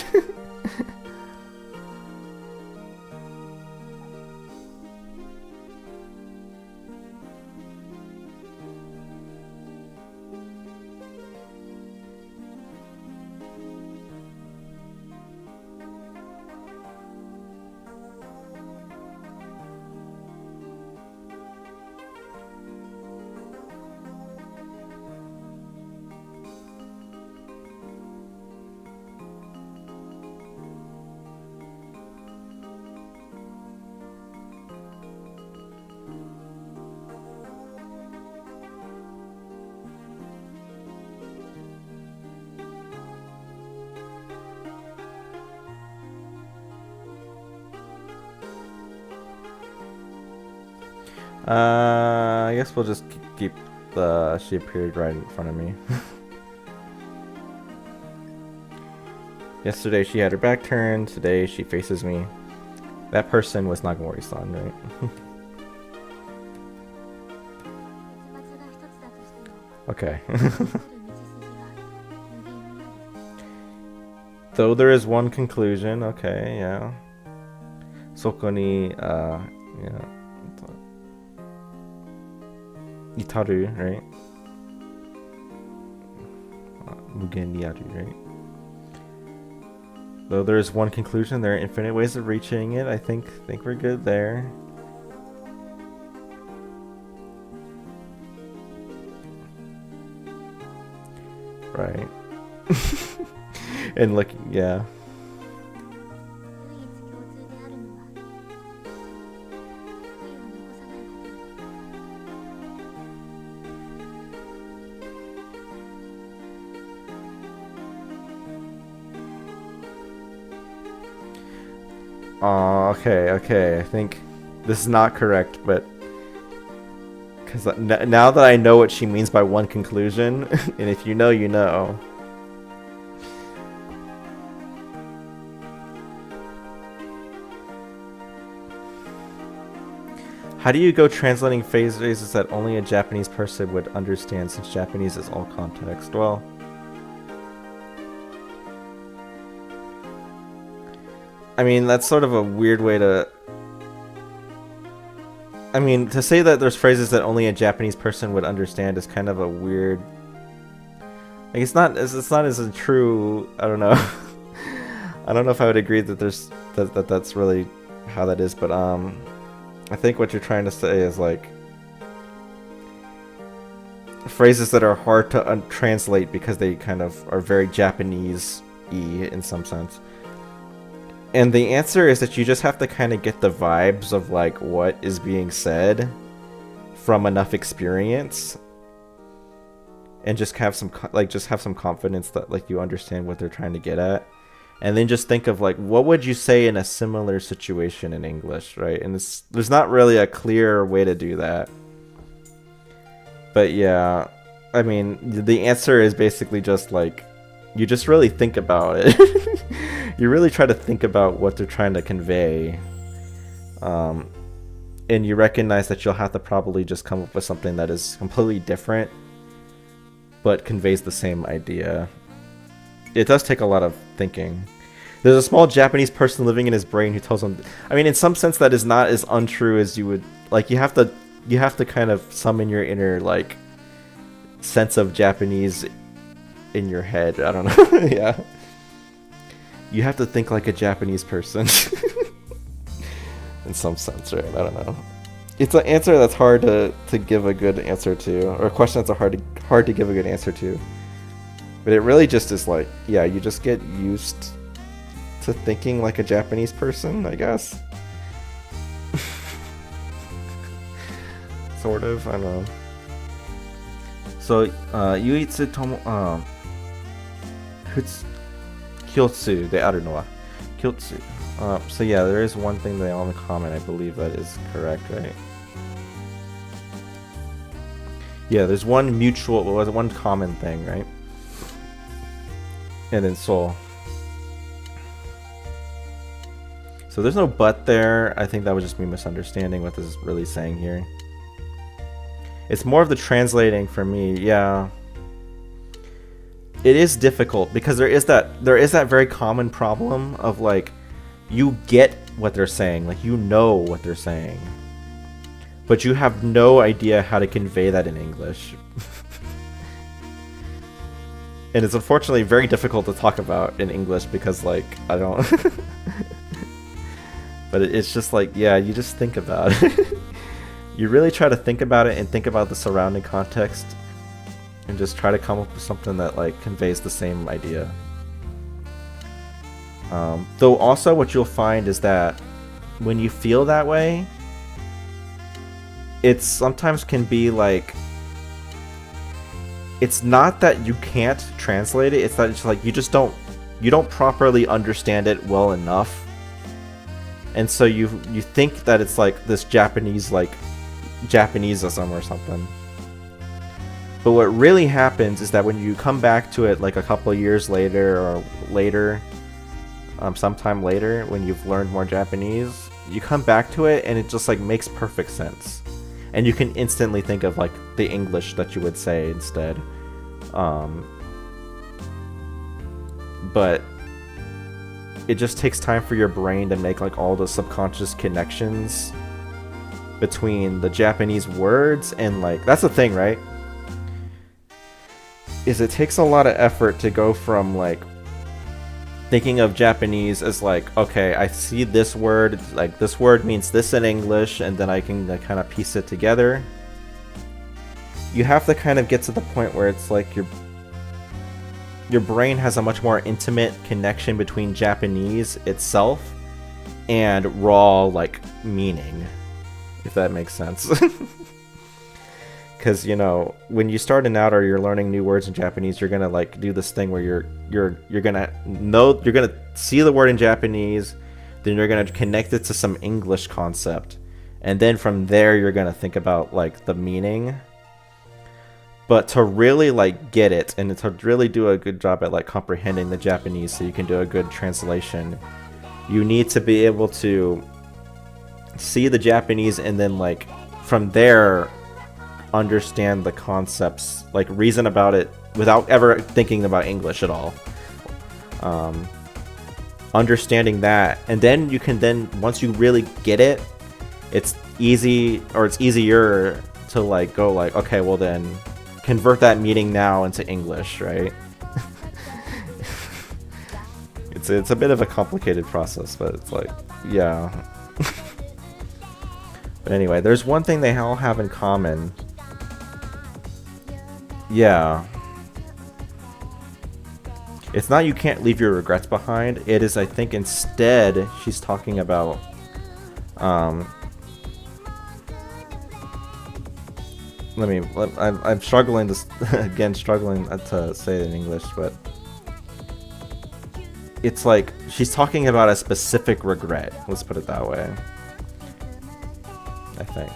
I guess we'll just keep the... She appeared right in front of me. Yesterday she had her back turned. Today she faces me. That person was Nagamori-san, right? Okay. Though there is one conclusion, okay, yeah. Soko ni, yeah. Itaru, right? Mugen ni aru, right? Though there is one conclusion, there are infinite ways of reaching it. I think we're good there. Right. And look, yeah. Okay. I think this is not correct, but because now that I know what she means by one conclusion, and if you know, you know. How do you go translating phrases that only a Japanese person would understand, since Japanese is all context? Well, I mean, that's sort of a weird way to... I mean, to say that there's phrases that only a Japanese person would understand is kind of a weird... Like, it's not as true... I don't know. I don't know if I would agree that there's... that's really how that is, but, I think what you're trying to say is, like, phrases that are hard to translate because they kind of are very Japanese-y in some sense. And the answer is that you just have to kind of get the vibes of, like, what is being said from enough experience, and just have some confidence that, like, you understand what they're trying to get at. And then just think of, like, what would you say in a similar situation in English, right? And there's not really a clear way to do that. But yeah, I mean, the answer is basically just, like, you just really think about it. You really try to think about what they're trying to convey. And you recognize that you'll have to probably just come up with something that is completely different, but conveys the same idea. It does take a lot of thinking. There's a small Japanese person living in his brain who tells him... I mean, in some sense, that is not as untrue as you would... Like, you have to kind of summon your inner, like, sense of Japanese in your head. I don't know. Yeah. You have to think like a Japanese person. In some sense, right? I don't know. It's an answer that's hard to give a good answer to, or a question that's hard to give a good answer to. But it really just is like, yeah, you just get used to thinking like a Japanese person, I guess. Sort of, I don't know. So, 唯一とも、kyotsu であるのは kyotsu. So yeah, there is one thing they all in common. I believe that is correct, right? Yeah, there's one one common thing, right? And then soul. So there's no but there. I think that would just be misunderstanding what this is really saying here. It's more of the translating for me, yeah. It is difficult because there is that very common problem of, like, you get what they're saying, like, you know what they're saying, but you have no idea how to convey that in English. And it's unfortunately very difficult to talk about in English because, like, I don't... But it's just like, yeah, you just think about it. You really try to think about it and think about the surrounding context and just try to come up with something that, like, conveys the same idea. Though also what you'll find is that when you feel that way, it sometimes can be like, it's not that you can't translate it, it's that it's like you don't properly understand it well enough. And so you think that it's like this Japanese, like, Japaneseism or something. But what really happens is that when you come back to it like a couple of years later or later, sometime later when you've learned more Japanese, you come back to it and it just like makes perfect sense. And you can instantly think of like the English that you would say instead. But it just takes time for your brain to make like all the subconscious connections between the Japanese words and like, that's the thing, right? Is it takes a lot of effort to go from like thinking of Japanese as like, okay, I see this word, like this word means this in English, and then I can kind of piece it together. You have to kind of get to the point where it's like your brain has a much more intimate connection between Japanese itself and raw like meaning, if that makes sense. Because, you know, when you're starting out or you're learning new words in Japanese, you're gonna like do this thing where you're gonna see the word in Japanese, then you're gonna connect it to some English concept, and then from there you're gonna think about like the meaning. But to really like get it and to really do a good job at like comprehending the Japanese so you can do a good translation, you need to be able to see the Japanese and then like from there understand the concepts, like reason about it without ever thinking about English at all. Understanding that, and then you can once you really get it, it's easy, or it's easier to like go like, okay, well then convert that meaning now into English, right? It's a bit of a complicated process, but it's like, yeah. But anyway, there's one thing they all have in common. Yeah. It's not you can't leave your regrets behind. It is, I think, instead, she's talking about, I'm struggling to, again, struggling to say it in English, but it's like, she's talking about a specific regret. Let's put it that way. I think.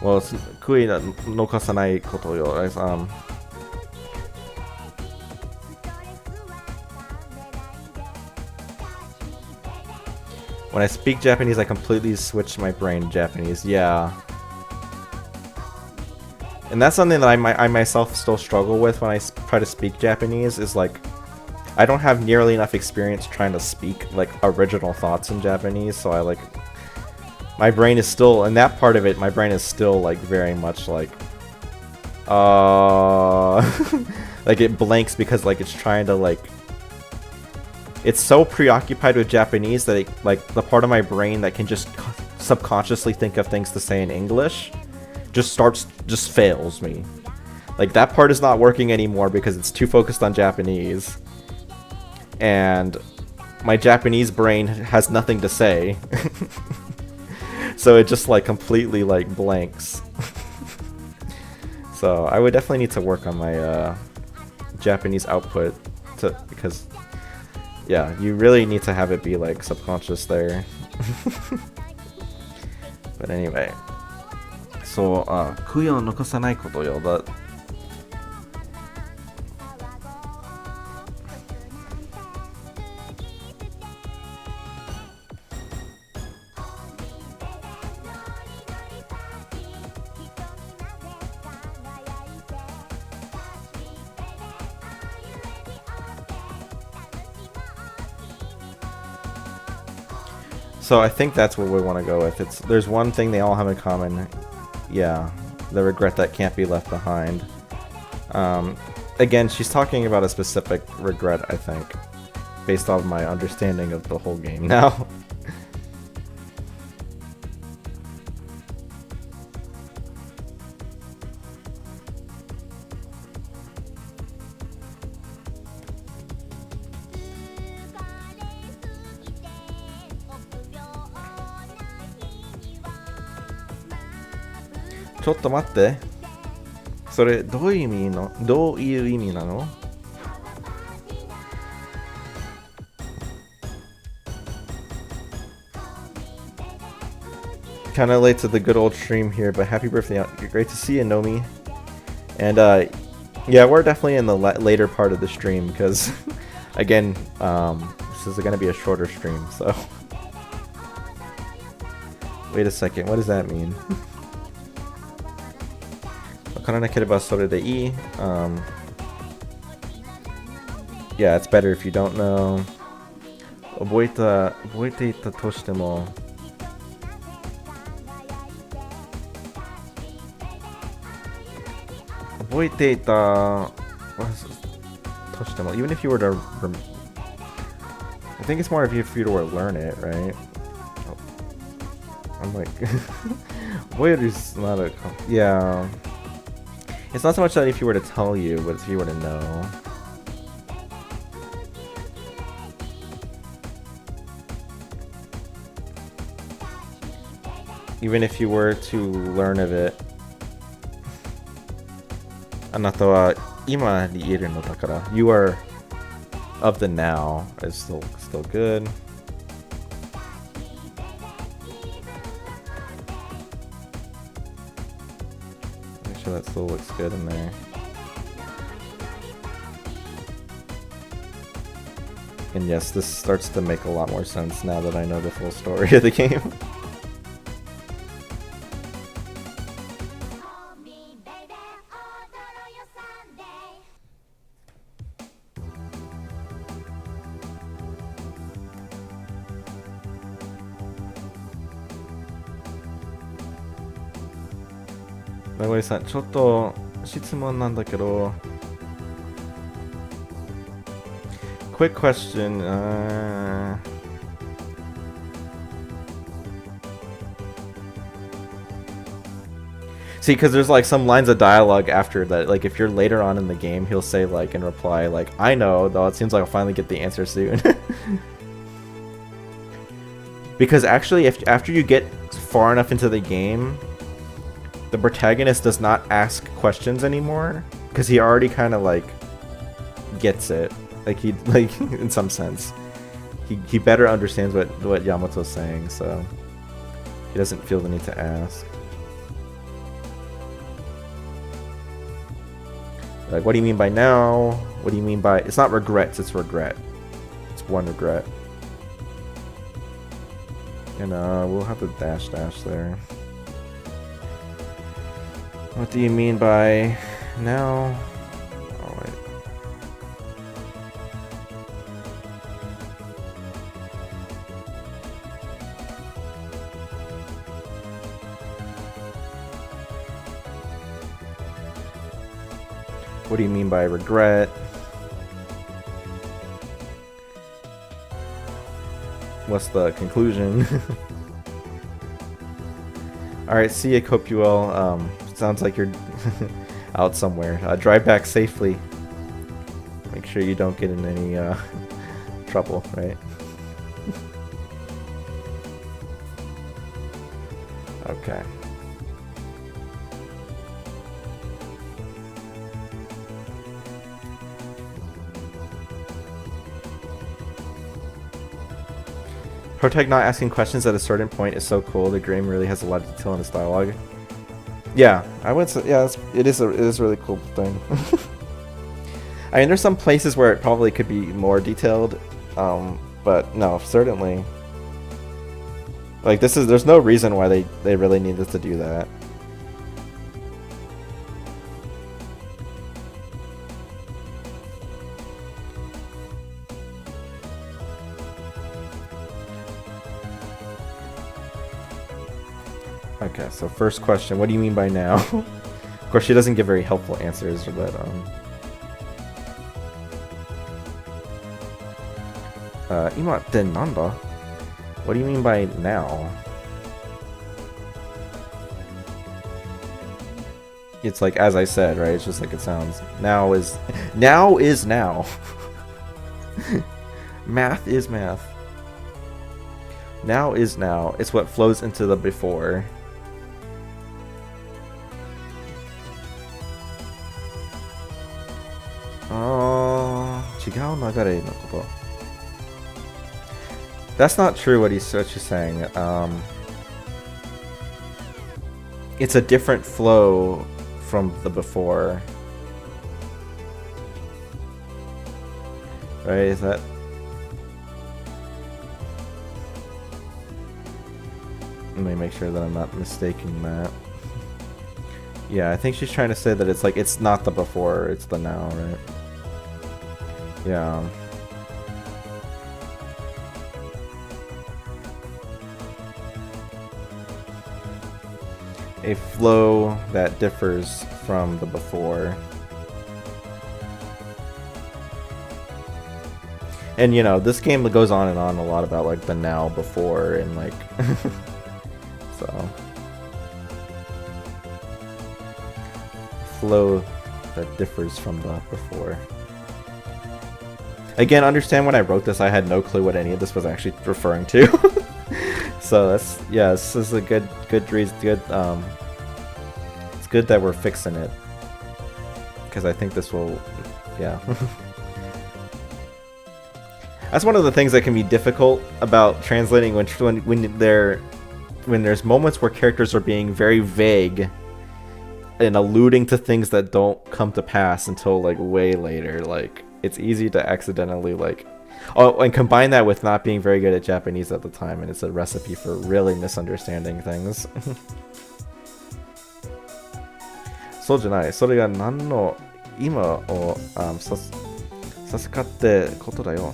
Well, it's kui no kasanai koto yo. When I speak Japanese, I completely switch my brain to Japanese. Yeah. And that's something that I myself still struggle with when I try to speak Japanese, is like, I don't have nearly enough experience trying to speak like original thoughts in Japanese, so I like, my brain is still, in that part of it, my brain is still like very much like, like it blanks because like it's trying to like, it's so preoccupied with Japanese that it, like the part of my brain that can just subconsciously think of things to say in English just fails me. Like that part is not working anymore because it's too focused on Japanese. And my Japanese brain has nothing to say. So it just like completely like blanks. So I would definitely need to work on my Japanese output because yeah, you really need to have it be like subconscious there. But anyway, so kui o nokosanai koto yo, but so I think that's what we want to go with. There's one thing they all have in common. Yeah, the regret that can't be left behind. Again, she's talking about a specific regret, I think, based on my understanding of the whole game now.ちょっと待って。それどういう意味なの？ kind of late to the good old stream here, but happy birthday! Great to see you, Nomi. And yeah, we're definitely in the later part of the stream because, again, this is going to be a shorter stream. So, wait a second, what does that mean? わからなければそれでいい. Yeah, it's better if you don't know. 覚えていたとしても. Even if you were to, I think it's more if you were to learn it, right? Oh. I'm like, Void is not a, yeah. It's not so much that if you were to tell you, but if you were to know. Even if you were to learn of it. あなたは今にいるのだから You are of the now is still good. Make sure that still looks good in there. And yes, this starts to make a lot more sense now that I know the full story of the game. Nagori-san, ちょっと質問なんだけど Quick question. See, because there's like some lines of dialogue after that. Like if you're later on in the game, he'll say like in reply, like, I know, though it seems like I'll finally get the answer soon. Because actually, after you get far enough into the game, the protagonist does not ask questions anymore because he already kind of like gets it. Like he in some sense, he better understands what Yamato's saying, so he doesn't feel the need to ask. Like, what do you mean by now? What do you mean by? It's not regrets. It's regret. It's one regret. And we'll have the dash there. What do you mean by now? Oh, wait. What do you mean by regret? What's the conclusion? Alright, see ya, Copuel. Sounds like you're out somewhere. Drive back safely. Make sure you don't get in any trouble, right? Okay. Protag not asking questions at a certain point is so cool. The game really has a lot of detail in its dialogue. Yeah, I would say, yeah, it is a really cool thing. I mean, there's some places where it probably could be more detailed, but no, certainly. Like there's no reason why they really needed to do that. Okay, so first question, what do you mean by now? Of course, she doesn't give very helpful answers, but Ima de nanda? What do you mean by now? It's like, as I said, right? It's just like it sounds. Now is now. Math is math. Now is now. It's what flows into the before. That's not true what she's saying. it's a different flow from the before. Right? Is that? Let me make sure that I'm not mistaking that. Yeah, I think she's trying to say that it's like, it's not the before, it's the now, right? Yeah. A flow that differs from the before. And you know, this game goes on and on a lot about like the now, before, and like so flow that differs from the before. Again, understand when I wrote this, I had no clue what any of this was actually referring to. So that's, yeah, this is a good reason. Good, it's good that we're fixing it, because I think this will, yeah. That's one of the things that can be difficult about translating when there's moments where characters are being very vague and alluding to things that don't come to pass until like way later. Like, it's easy to accidentally like, oh, and combine that with not being very good at Japanese at the time, and it's a recipe for really misunderstanding things. そうじゃない。それが何の今を授かってことだよ。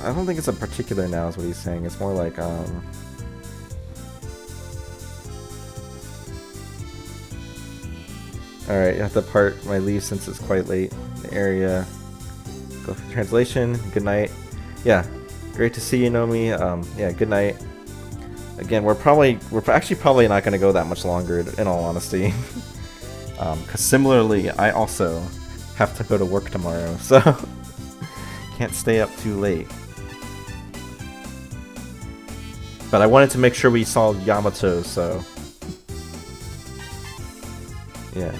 I don't think it's a particular now is what he's saying. It's more like, alright, you have to part my leave since it's quite late in the area. Go for translation. Good night. Yeah, great to see you, Nomi. Yeah, good night. Again, we're actually probably not going to go that much longer, in all honesty. Because similarly, I also have to go to work tomorrow, so can't stay up too late. But I wanted to make sure we saw Yamato, so yeah.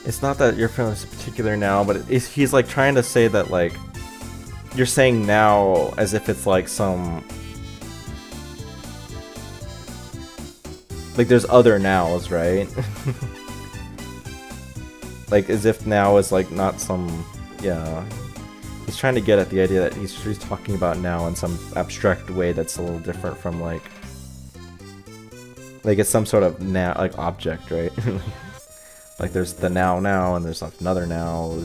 It's not that you're feeling this particular now, but he's like trying to say that like you're saying now as if it's like some like there's other nows, right? Like as if now is like not some, yeah. He's trying to get at the idea that he's talking about now in some abstract way that's a little different from like it's some sort of now like object, right? Like there's the now and there's like another now.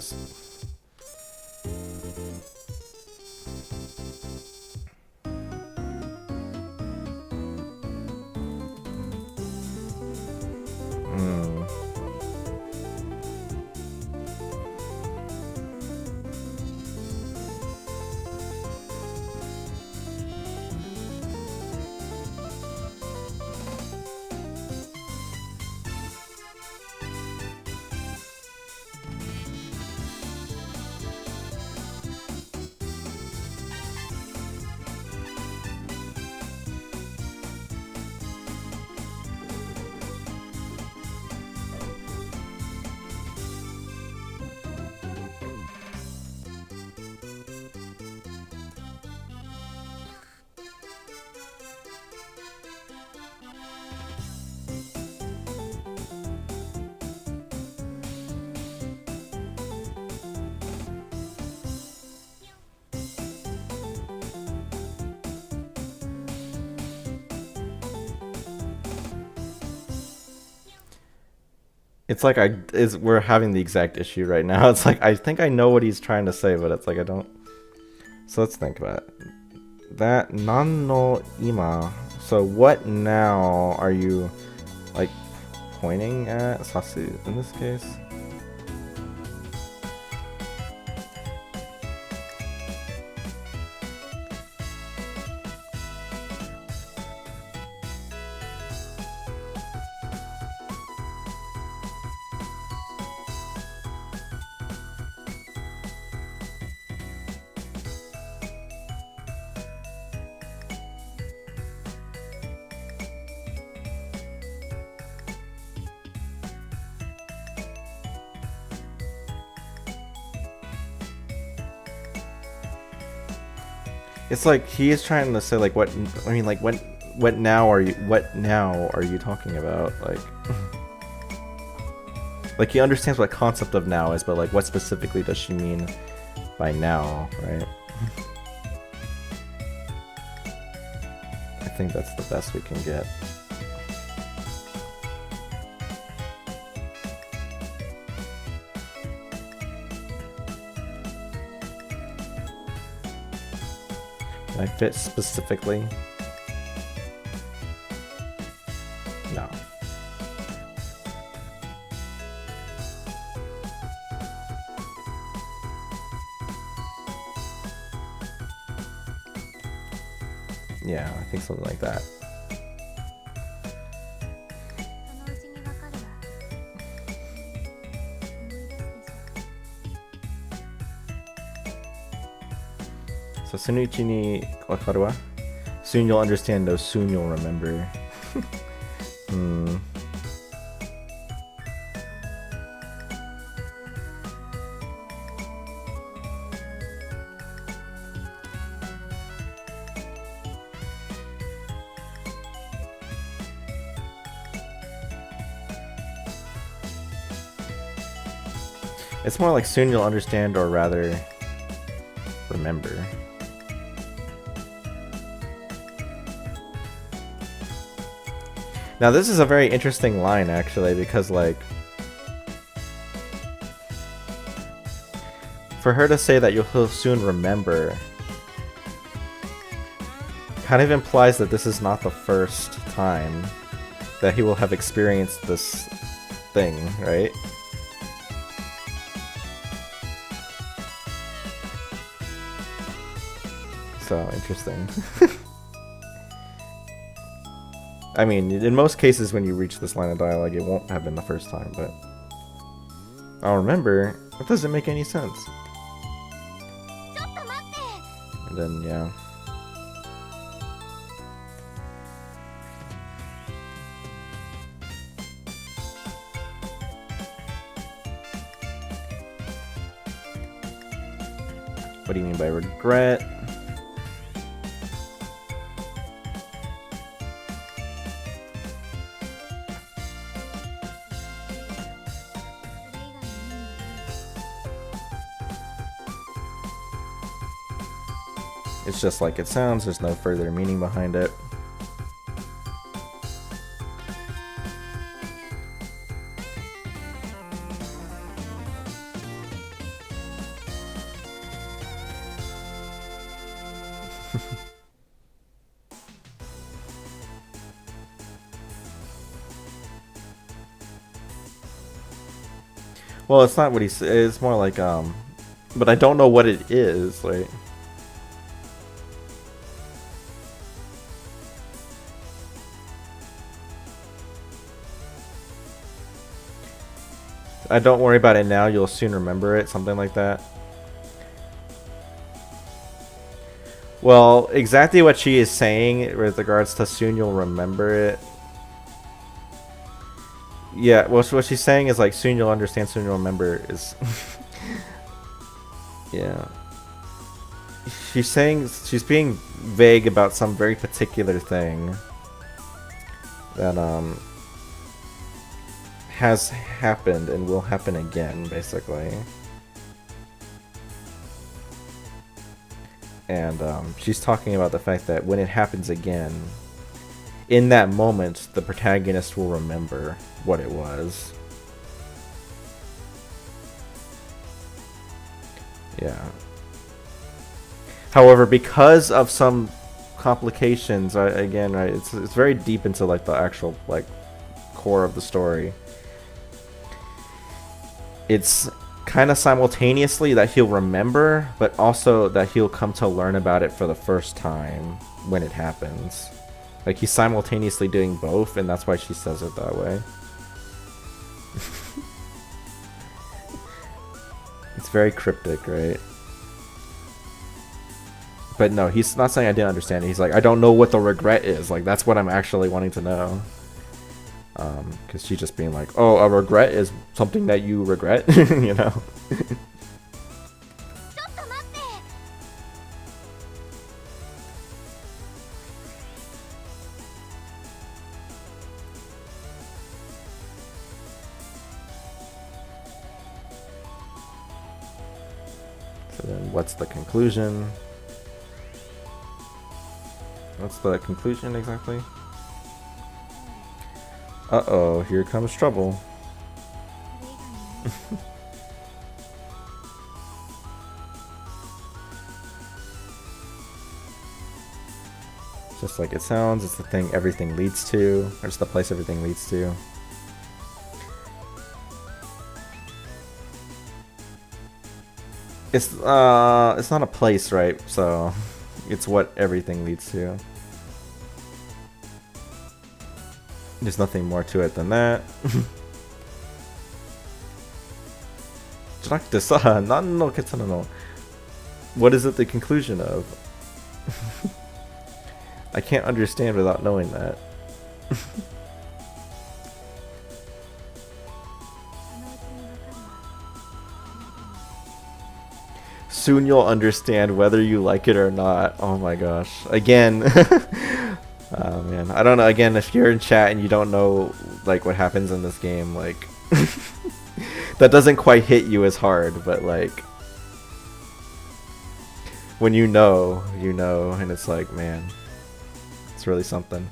It's like we're having the exact issue right now. It's like I think I know what he's trying to say, but it's like I don't. So let's think about it. That nan no ima. So what now are you like pointing at Sasu in this case. It's like he is trying to say like what I mean like what now are you talking about, like like he understands what concept of now is, but like what specifically does she mean by now, right? I think that's the best we can get. Can I fit specifically? No. Yeah, I think something like that. So Sunichi ni wakaru wa? Soon you'll understand, though soon you'll remember. It's more like soon you'll understand, or rather, remember. Now this is a very interesting line actually, because like for her to say that you'll soon remember kind of implies that this is not the first time that he will have experienced this thing, right? So interesting. I mean, in most cases when you reach this line of dialogue, it won't have been the first time, but I'll remember. That doesn't make any sense. And then, yeah. What do you mean by regret? It's just like it sounds, there's no further meaning behind it. Well, it's not what he said, it's more like, but I don't know what it is, like. Don't worry about it now, you'll soon remember it, something like that. Well, exactly what she is saying with regards to soon you'll remember it. Yeah, well, what she's saying is like soon you'll understand, soon you'll remember is... yeah. She's saying, she's being vague about some very particular thing that, has happened and will happen again, basically. And she's talking about the fact that when it happens again, in that moment, the protagonist will remember what it was. Yeah. However, because of some complications, again, right, it's very deep into like the actual like core of the story. It's kind of simultaneously that he'll remember, but also that he'll come to learn about it for the first time when it happens. Like, he's simultaneously doing both, and that's why she says it that way. It's very cryptic, right? But no, he's not saying I didn't understand it. He's like, I don't know what the regret is. Like, that's what I'm actually wanting to know. Because she's just being like, oh, a regret is something that you regret, you know? So then what's the conclusion? What's the conclusion exactly? Uh-oh, here comes trouble. Just like it sounds, it's the thing everything leads to, or it's the place everything leads to. It's not a place, right? So it's what everything leads to. There's nothing more to it than that. じゃなくてさ、何の結論なの? What is it the conclusion of? I can't understand without knowing that. Soon you'll understand whether you like it or not. Oh my gosh. Again. Oh man. I don't know. Again, if you're in chat and you don't know like what happens in this game, like that doesn't quite hit you as hard, but like when you know, and it's like, man, it's really something.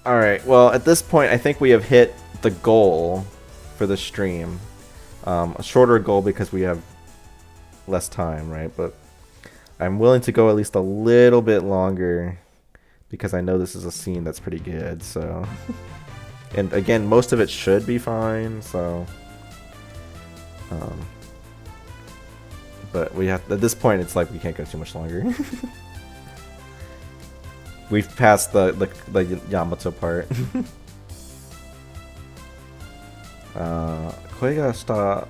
Alright, well, at this point, I think we have hit the goal for the stream. A shorter goal because we have less time, right? But I'm willing to go at least a little bit longer because I know this is a scene that's pretty good, so... And again, most of it should be fine, so... But we have, at this point, it's like we can't go too much longer. We've passed the Yamato part. 声がした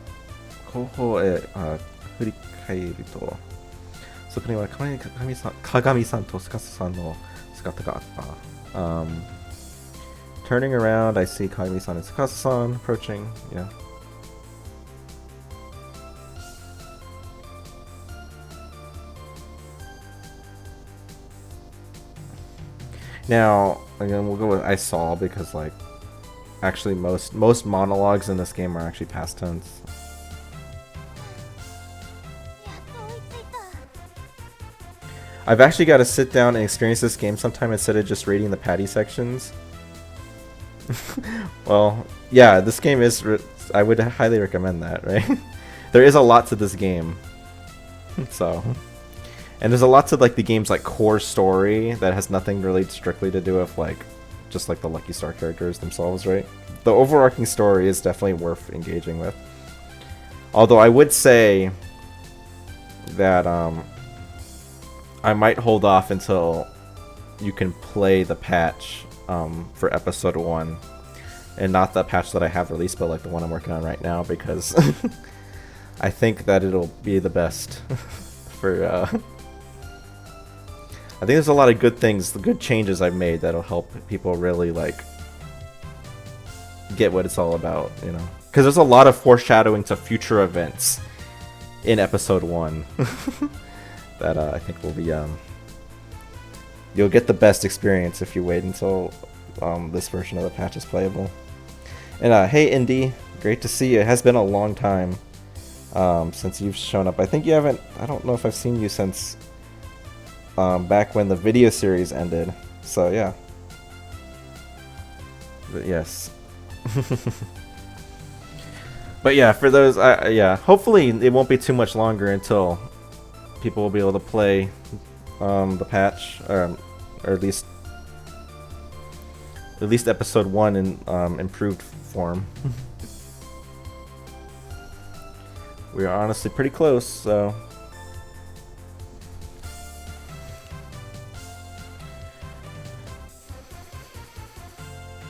後方へ振り返ると、そこには鏡さんとスカスさんの姿があった。Turning around, I see Kagami-san and Tsukasa-san approaching. Yeah. Now, again, we'll go with I saw because, like, actually most monologues in this game are actually past tense. I've actually got to sit down and experience this game sometime instead of just reading the patty sections. Well, yeah, this game is... I would highly recommend that, right? There is a lot to this game. So... And there's a lot to like the game's like core story that has nothing really strictly to do with like just like the Lucky Star characters themselves, right? The overarching story is definitely worth engaging with. Although I would say that I might hold off until you can play the patch for episode 1 and not the patch that I have released, but like the one I'm working on right now, because I think that it'll be the best for I think there's a lot of good things, the good changes I've made that'll help people really like get what it's all about, you know? Because there's a lot of foreshadowing to future events in episode 1 that I think will be you'll get the best experience if you wait until this version of the patch is playable. And hey Indy, great to see you. It has been a long time since you've shown up. I think you haven't, I don't know if I've seen you since back when the video series ended, so yeah. But yes. But yeah, for those, yeah, hopefully it won't be too much longer until people will be able to play the patch, or at least episode 1 in improved form. We are honestly pretty close, so.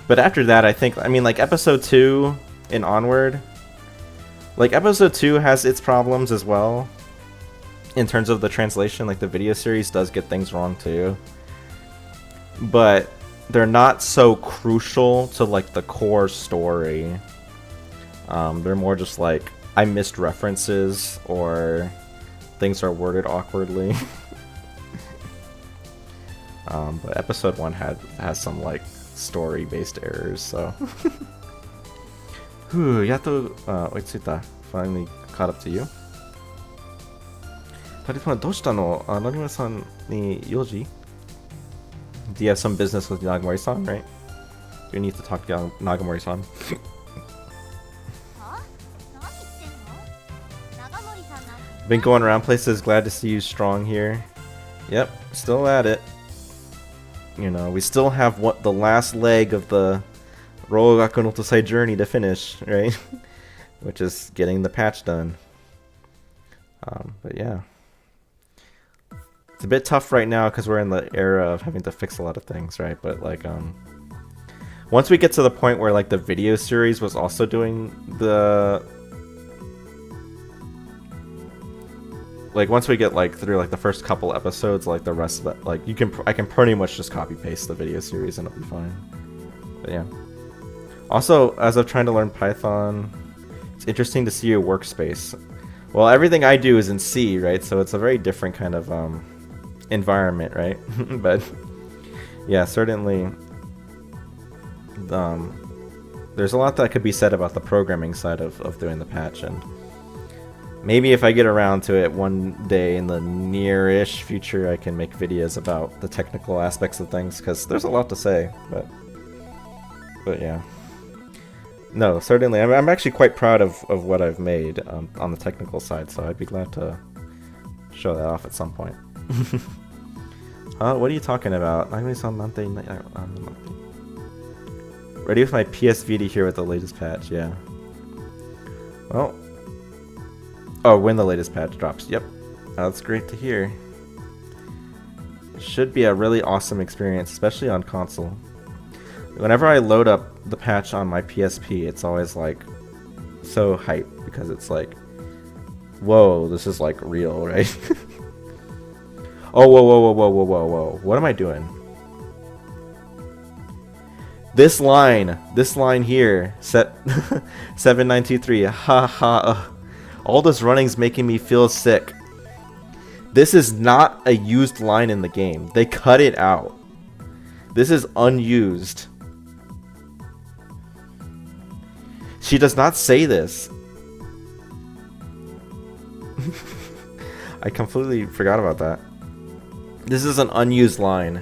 But after that, I mean, like, episode 2 and onward, like, episode 2 has its problems as well. In terms of the translation, like, the video series does get things wrong too. But they're not so crucial to, like, the core story. They're more just like, I missed references, or things are worded awkwardly. But episode 1 has some, like, story-based errors, so. Yato, oitsuita. Finally caught up to you. Tarifa, どうしたの? Nagamori-san ni yoji? Do you have some business with Nagamori-san, right? You need to talk to Nagamori-san. Been going around places, glad to see you strong here. Yep, still at it. You know, we still have the last leg of the Rogaku no Tosai journey to finish, right? Which is getting the patch done. But yeah. It's a bit tough right now because we're in the era of having to fix a lot of things, right? But like, once we get to the point where like the video series was also doing the, like once we get like through like the first couple episodes, like the rest of it, like I can pretty much just copy paste the video series and it'll be fine. But yeah. Also, as I'm trying to learn Python, it's interesting to see your workspace. Well, everything I do is in C, right? So it's a very different kind of environment, right? But yeah, certainly there's a lot that could be said about the programming side of doing the patch, and maybe if I get around to it one day in the near-ish future, I can make videos about the technical aspects of things, because there's a lot to say, but yeah. No, certainly. I'm actually quite proud of what I've made on the technical side, so I'd be glad to show that off at some point. What are you talking about? Ready with my PS Vita here with the latest patch, yeah. Well, oh, when the latest patch drops, yep. That's great to hear. Should be a really awesome experience, especially on console. Whenever I load up the patch on my PSP, it's always like so hype because it's like, whoa, this is like real, right? Oh, whoa. What am I doing? This line here, set 7923, haha. All this running's making me feel sick. This is not a used line in the game. They cut it out. This is unused. She does not say this. I completely forgot about that. This is an unused line.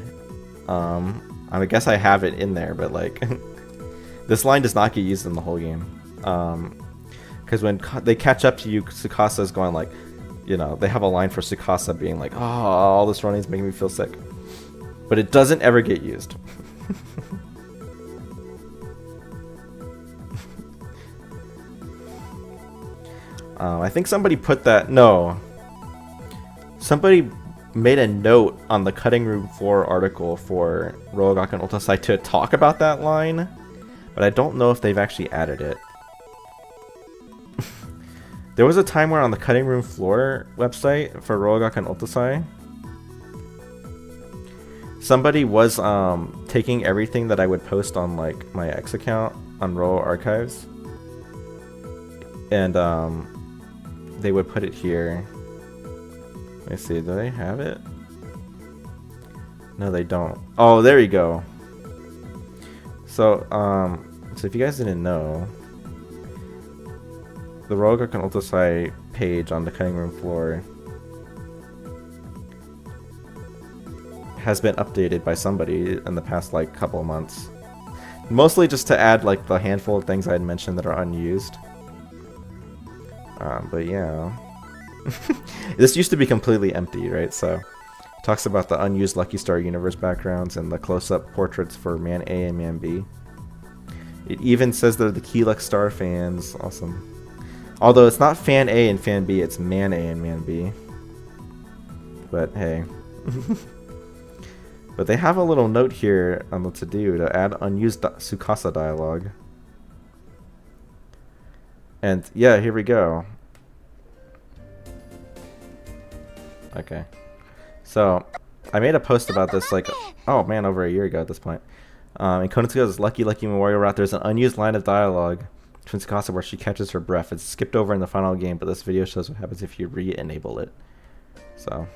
I guess I have it in there, but like, this line does not get used in the whole game. Because when they catch up to you, Tsukasa's going like, you know, they have a line for Tsukasa being like, oh, all this running is making me feel sick. But it doesn't ever get used. I think somebody put that, no. Somebody made a note on the cutting room floor article for Rogaku no Otasai to talk about that line, but I don't know if they've actually added it. There was a time where on the cutting room floor website for Rogaku no Otasai, somebody was taking everything that I would post on like my X account on Ro Archives, and they would put it here. Let me see, do they have it? No, they don't. Oh, there you go. So, so if you guys didn't know, the Rogaku no Otasai page on the cutting room floor has been updated by somebody in the past like couple of months. Mostly just to add like the handful of things I had mentioned that are unused. But yeah. This used to be completely empty, right? So talks about the unused Lucky Star universe backgrounds and the close-up portraits for Man A and Man B. It even says they're the Key Luck Star fans. Awesome. Although it's not Fan A and Fan B, it's Man A and Man B. But hey. But they have a little note here on what to do to add unused Tsukasa dialogue. And yeah, here we go. Okay. So, I made a post about this like, oh man, over a year ago at this point. In Konotsuga's Lucky Lucky Memorial Route, there's an unused line of dialogue from Tsukasa where she catches her breath. It's skipped over in the final game, but this video shows what happens if you re-enable it. So.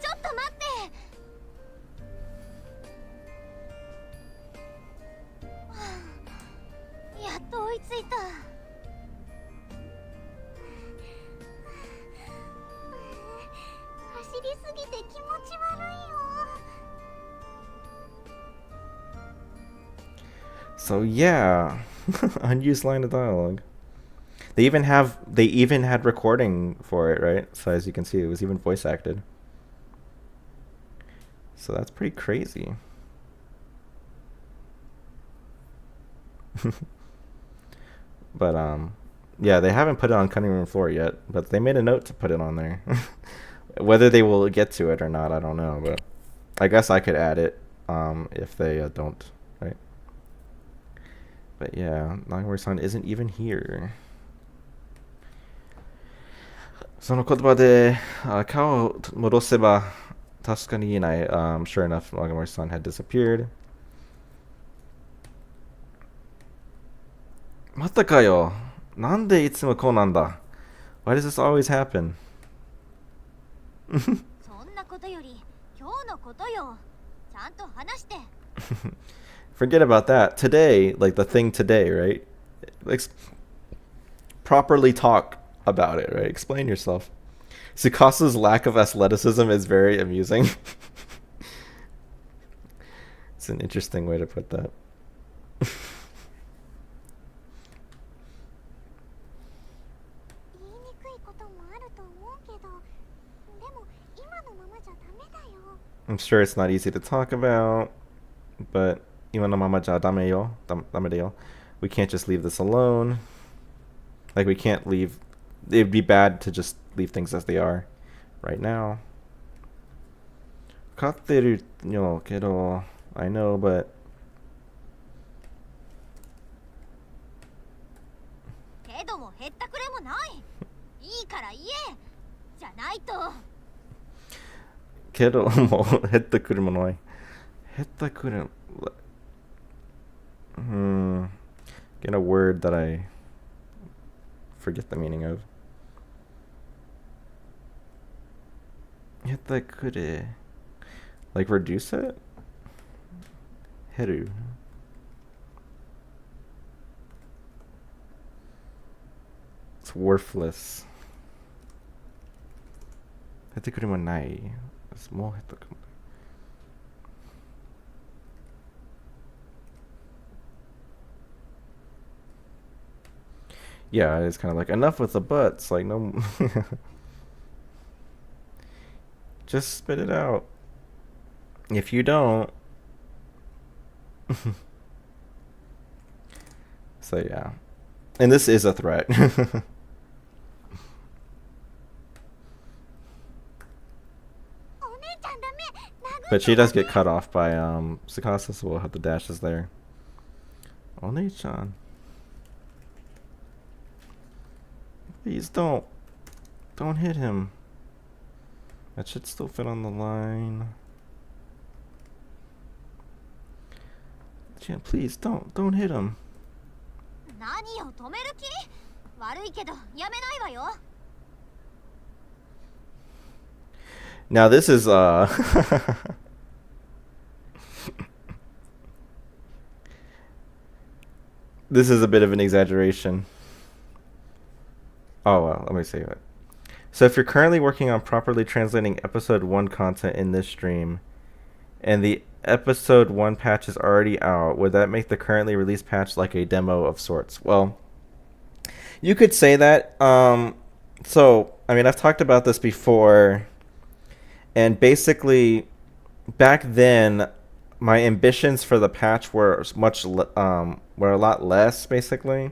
So yeah, unused line of dialogue. They even had recording for it, right? So as you can see, it was even voice acted. So that's pretty crazy. But yeah, they haven't put it on cutting room floor yet, but they made a note to put it on there. Whether they will get to it or not, I don't know, but I guess I could add it if they don't, right? But yeah, Nagamori-san isn't even here. その言葉で顔を戻せば確かに言えない。Sure enough, Nagamori-san had disappeared. またかよ。なんでいつもこうなんだ? Why does this always happen? そんなことより今日のことよ。ちゃんと話して。Forget about that. Today, like the thing today, right? Like, properly talk about it, right? Explain yourself. Tsukasa's lack of athleticism is very amusing. It's an interesting way to put that. I'm sure it's not easy to talk about, but we can't just leave this alone. Like, we can't leave. It'd be bad to just leave things as they are right now. I know, but get a word that I forget the meaning of. Like reduce it? Heru. It's worthless. Yeah, it's kind of like, enough with the butts. Like, no. Just spit it out. If you don't. So, yeah. And this is a threat. But she does get cut off by Tsukasa, so we'll have the dashes there. One-chan. Please don't. Don't hit him. That should still fit on the line. Chan, please don't hit him. Now this is this is a bit of an exaggeration. Oh well, let me say it. So if you're currently working on properly translating episode 1 content in this stream, and the episode 1 patch is already out, would that make the currently released patch like a demo of sorts? Well, you could say that. So, I mean, I've talked about this before, and basically, back then, my ambitions for the patch were were a lot less, basically,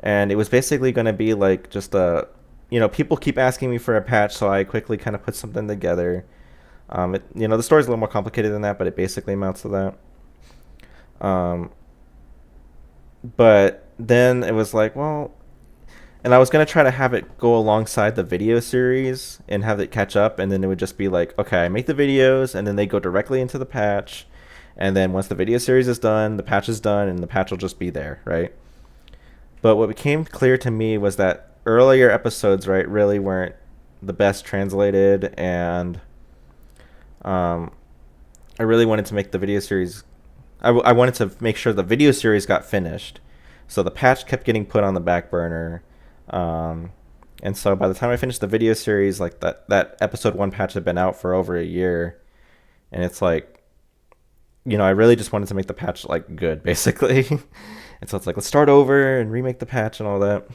and it was basically going to be like just a, people keep asking me for a patch, so I quickly kind of put something together. The story's a little more complicated than that, but it basically amounts to that. Um, but then it was like, well, and I was gonna try to have it go alongside the video series and have it catch up, and then it would just be like, okay, I make the videos, and then they go directly into the patch, and then once the video series is done, the patch is done, and the patch will just be there, right? But what became clear to me was that earlier episodes, right, really weren't the best translated, and um, I really wanted to make the video series. I wanted to make sure the video series got finished, so the patch kept getting put on the back burner. Um, and so by the time I finished the video series, like that episode 1 patch had been out for over a year, and it's like, I really just wanted to make the patch like good, basically. And so it's like, let's start over and remake the patch and all that.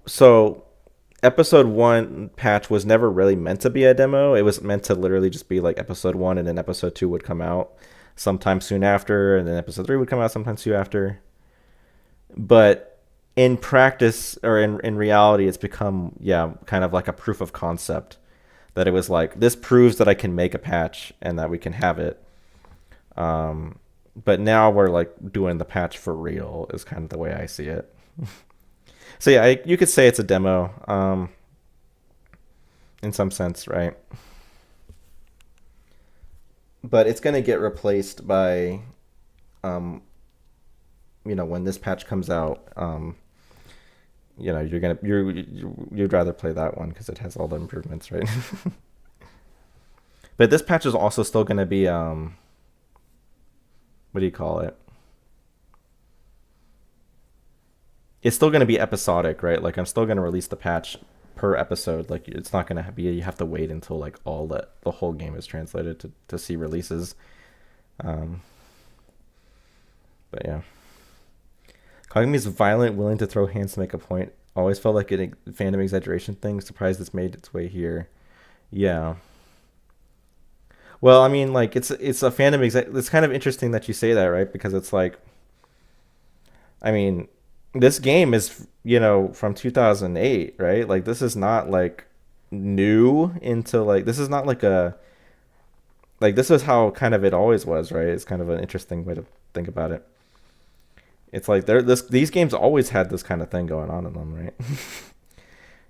So episode 1 patch was never really meant to be a demo. It was meant to literally just be like episode 1, and then episode 2 would come out sometime soon after, and then episode 3 would come out sometime soon after. But in practice, or in reality, it's become, kind of like a proof of concept, that it was like, this proves that I can make a patch and that we can have it. But now we're like doing the patch for real, is kind of the way I see it. So yeah, you could say it's a demo, in some sense, right? But it's gonna get replaced by, when this patch comes out, you'd rather play that one because it has all the improvements, right? But this patch is also still gonna be, what do you call it? It's still gonna be episodic, right? Like, I'm still gonna release the patch per episode. Like, it's not gonna be, you have to wait until like the whole game is translated to see releases. Um, but yeah. Kagami's violent, willing to throw hands to make a point. Always felt like a fandom exaggeration thing. Surprised it's made its way here. Yeah. Well, I mean, like, it's a fandom It's kind of interesting that you say that, right? Because it's like, I mean, this game is, from 2008, right? Like, this is not like new into like, this is not like this is how kind of it always was, right? It's kind of an interesting way to think about it. It's like these games always had this kind of thing going on in them, right?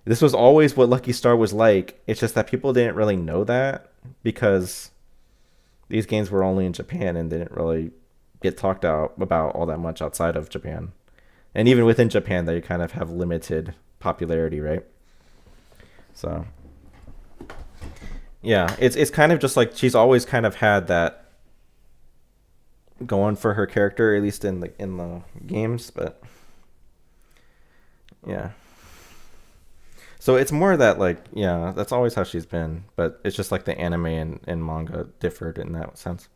This was always what Lucky Star was like. It's just that people didn't really know that because these games were only in Japan and didn't really get talked about all that much outside of Japan. And even within Japan, they kind of have limited popularity, right? So, yeah, it's kind of just like she's always kind of had that going for her character, at least in the games, but yeah. So it's more that, like, yeah, that's always how she's been, but it's just like the anime and manga differed in that sense.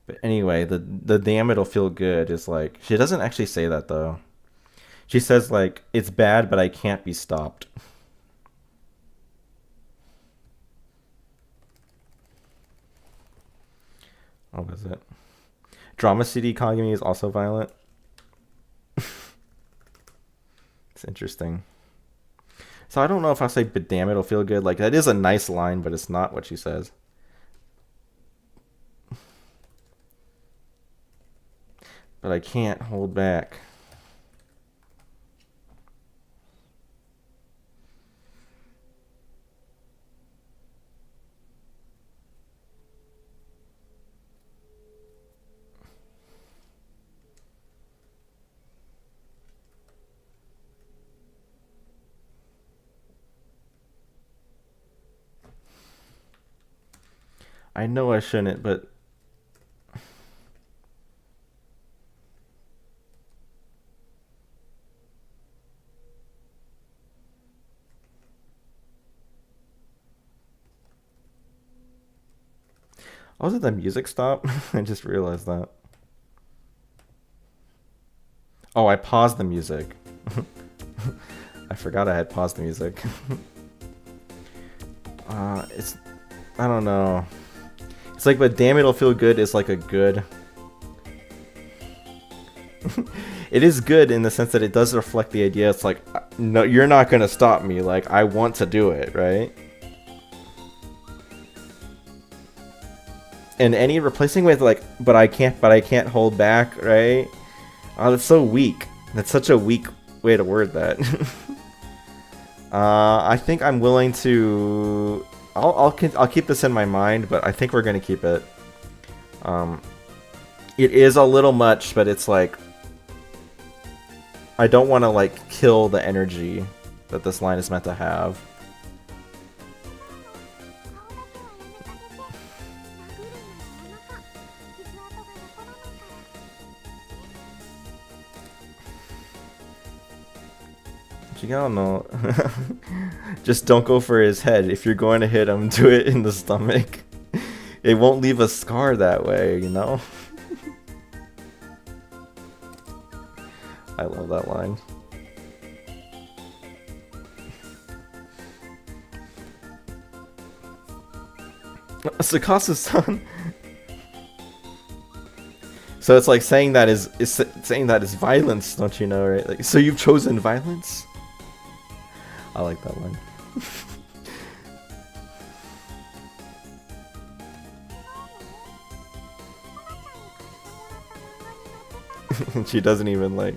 But anyway, the damn it'll feel good is like, she doesn't actually say that though. She says like, it's bad, but I can't be stopped. What was it? Drama City Kagami is also violent. It's interesting. So I don't know if I'll say, but damn, it'll feel good. Like, that is a nice line, but it's not what she says. But I can't hold back. I know I shouldn't, but oh, did the music stop? I just realized that. Oh, I paused the music. I forgot I had paused the music. It's, I don't know. It's like, but damn it'll feel good is like a good. It is good in the sense that it does reflect the idea. It's like, no, you're not gonna stop me. Like, I want to do it, right? And any replacing with like, but I can't hold back, right? Oh, that's so weak. That's such a weak way to word that. I think I'm willing to. I'll keep this in my mind, but I think we're gonna keep it. It is a little much, but it's like I don't want to like kill the energy that this line is meant to have. No. Just don't go for his head. If you're going to hit him, do it in the stomach. It won't leave a scar that way, you know? I love that line. Tsukasa-san. So it's like saying that is saying that is violence, don't you know, right? Like, so you've chosen violence? I like that line. She doesn't even like.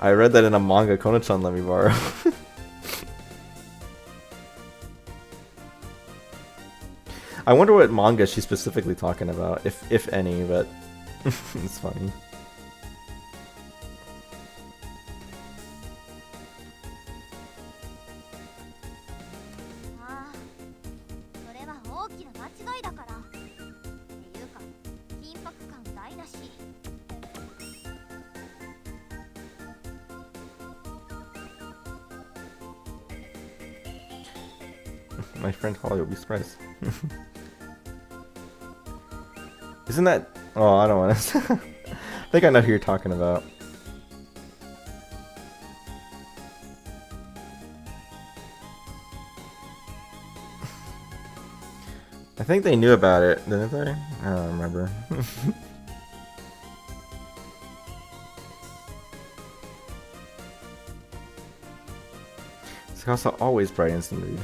I read that in a manga. Kono-chan let me borrow. I wonder what manga she's specifically talking about, if any, but it's funny. My friend Holly will be surprised. Isn't that... Oh, I don't want to... I think I know who you're talking about. I think they knew about it, didn't they? I don't remember. Tsukasa always brightens the mood.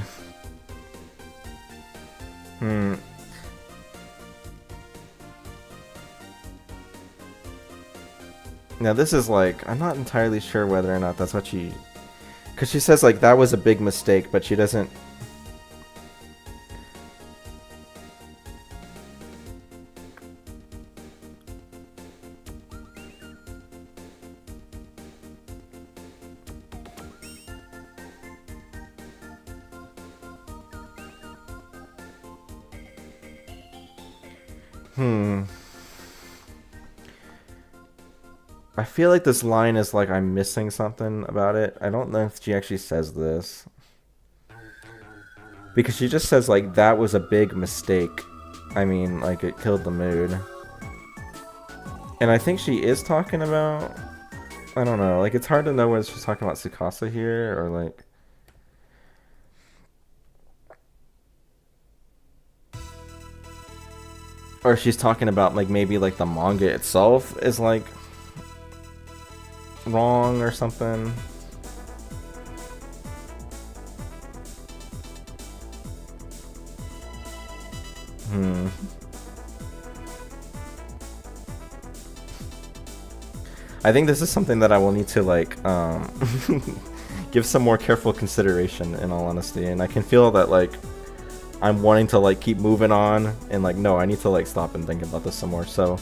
Now this is like, I'm not entirely sure whether or not that's what she... Because she says like, that was a big mistake, but she doesn't... I feel like this line is like I'm missing something about it. I don't know if she actually says this. Because she just says like, that was a big mistake. I mean, like it killed the mood. And I think she is talking about... I don't know, like it's hard to know whether she's talking about Tsukasa here or like... Or she's talking about like maybe like the manga itself is like... wrong or something. I think this is something that I will need to like give some more careful consideration, in all honesty, and I can feel that like I'm wanting to like keep moving on and like no, I need to like stop and think about this some more. So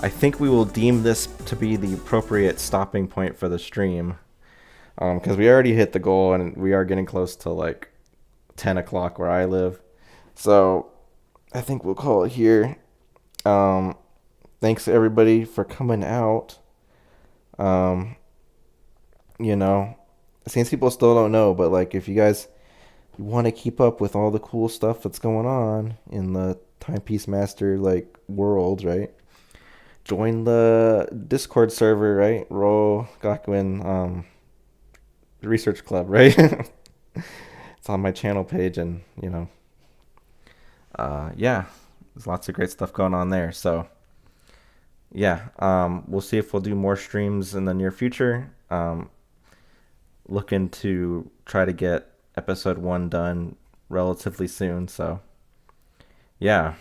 I think we will deem this to be the appropriate stopping point for the stream, because we already hit the goal and we are getting close to like 10 o'clock where I live. So I think we'll call it here. Thanks everybody for coming out. You know, since people still don't know, but like if you guys want to keep up with all the cool stuff that's going on in the Timepiece Master like world, right? join the Discord server, right? Ro Gakuen Research Club, right? It's on my channel page, and yeah, there's lots of great stuff going on there. So yeah, we'll see if we'll do more streams in the near future. Looking to try to get episode 1 done relatively soon. So yeah,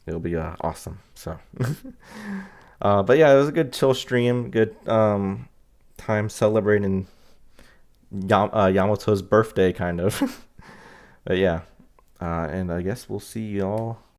it'll be awesome. So, but yeah, it was a good chill stream. Good time celebrating Yamato's birthday, kind of. But yeah, and I guess we'll see y'all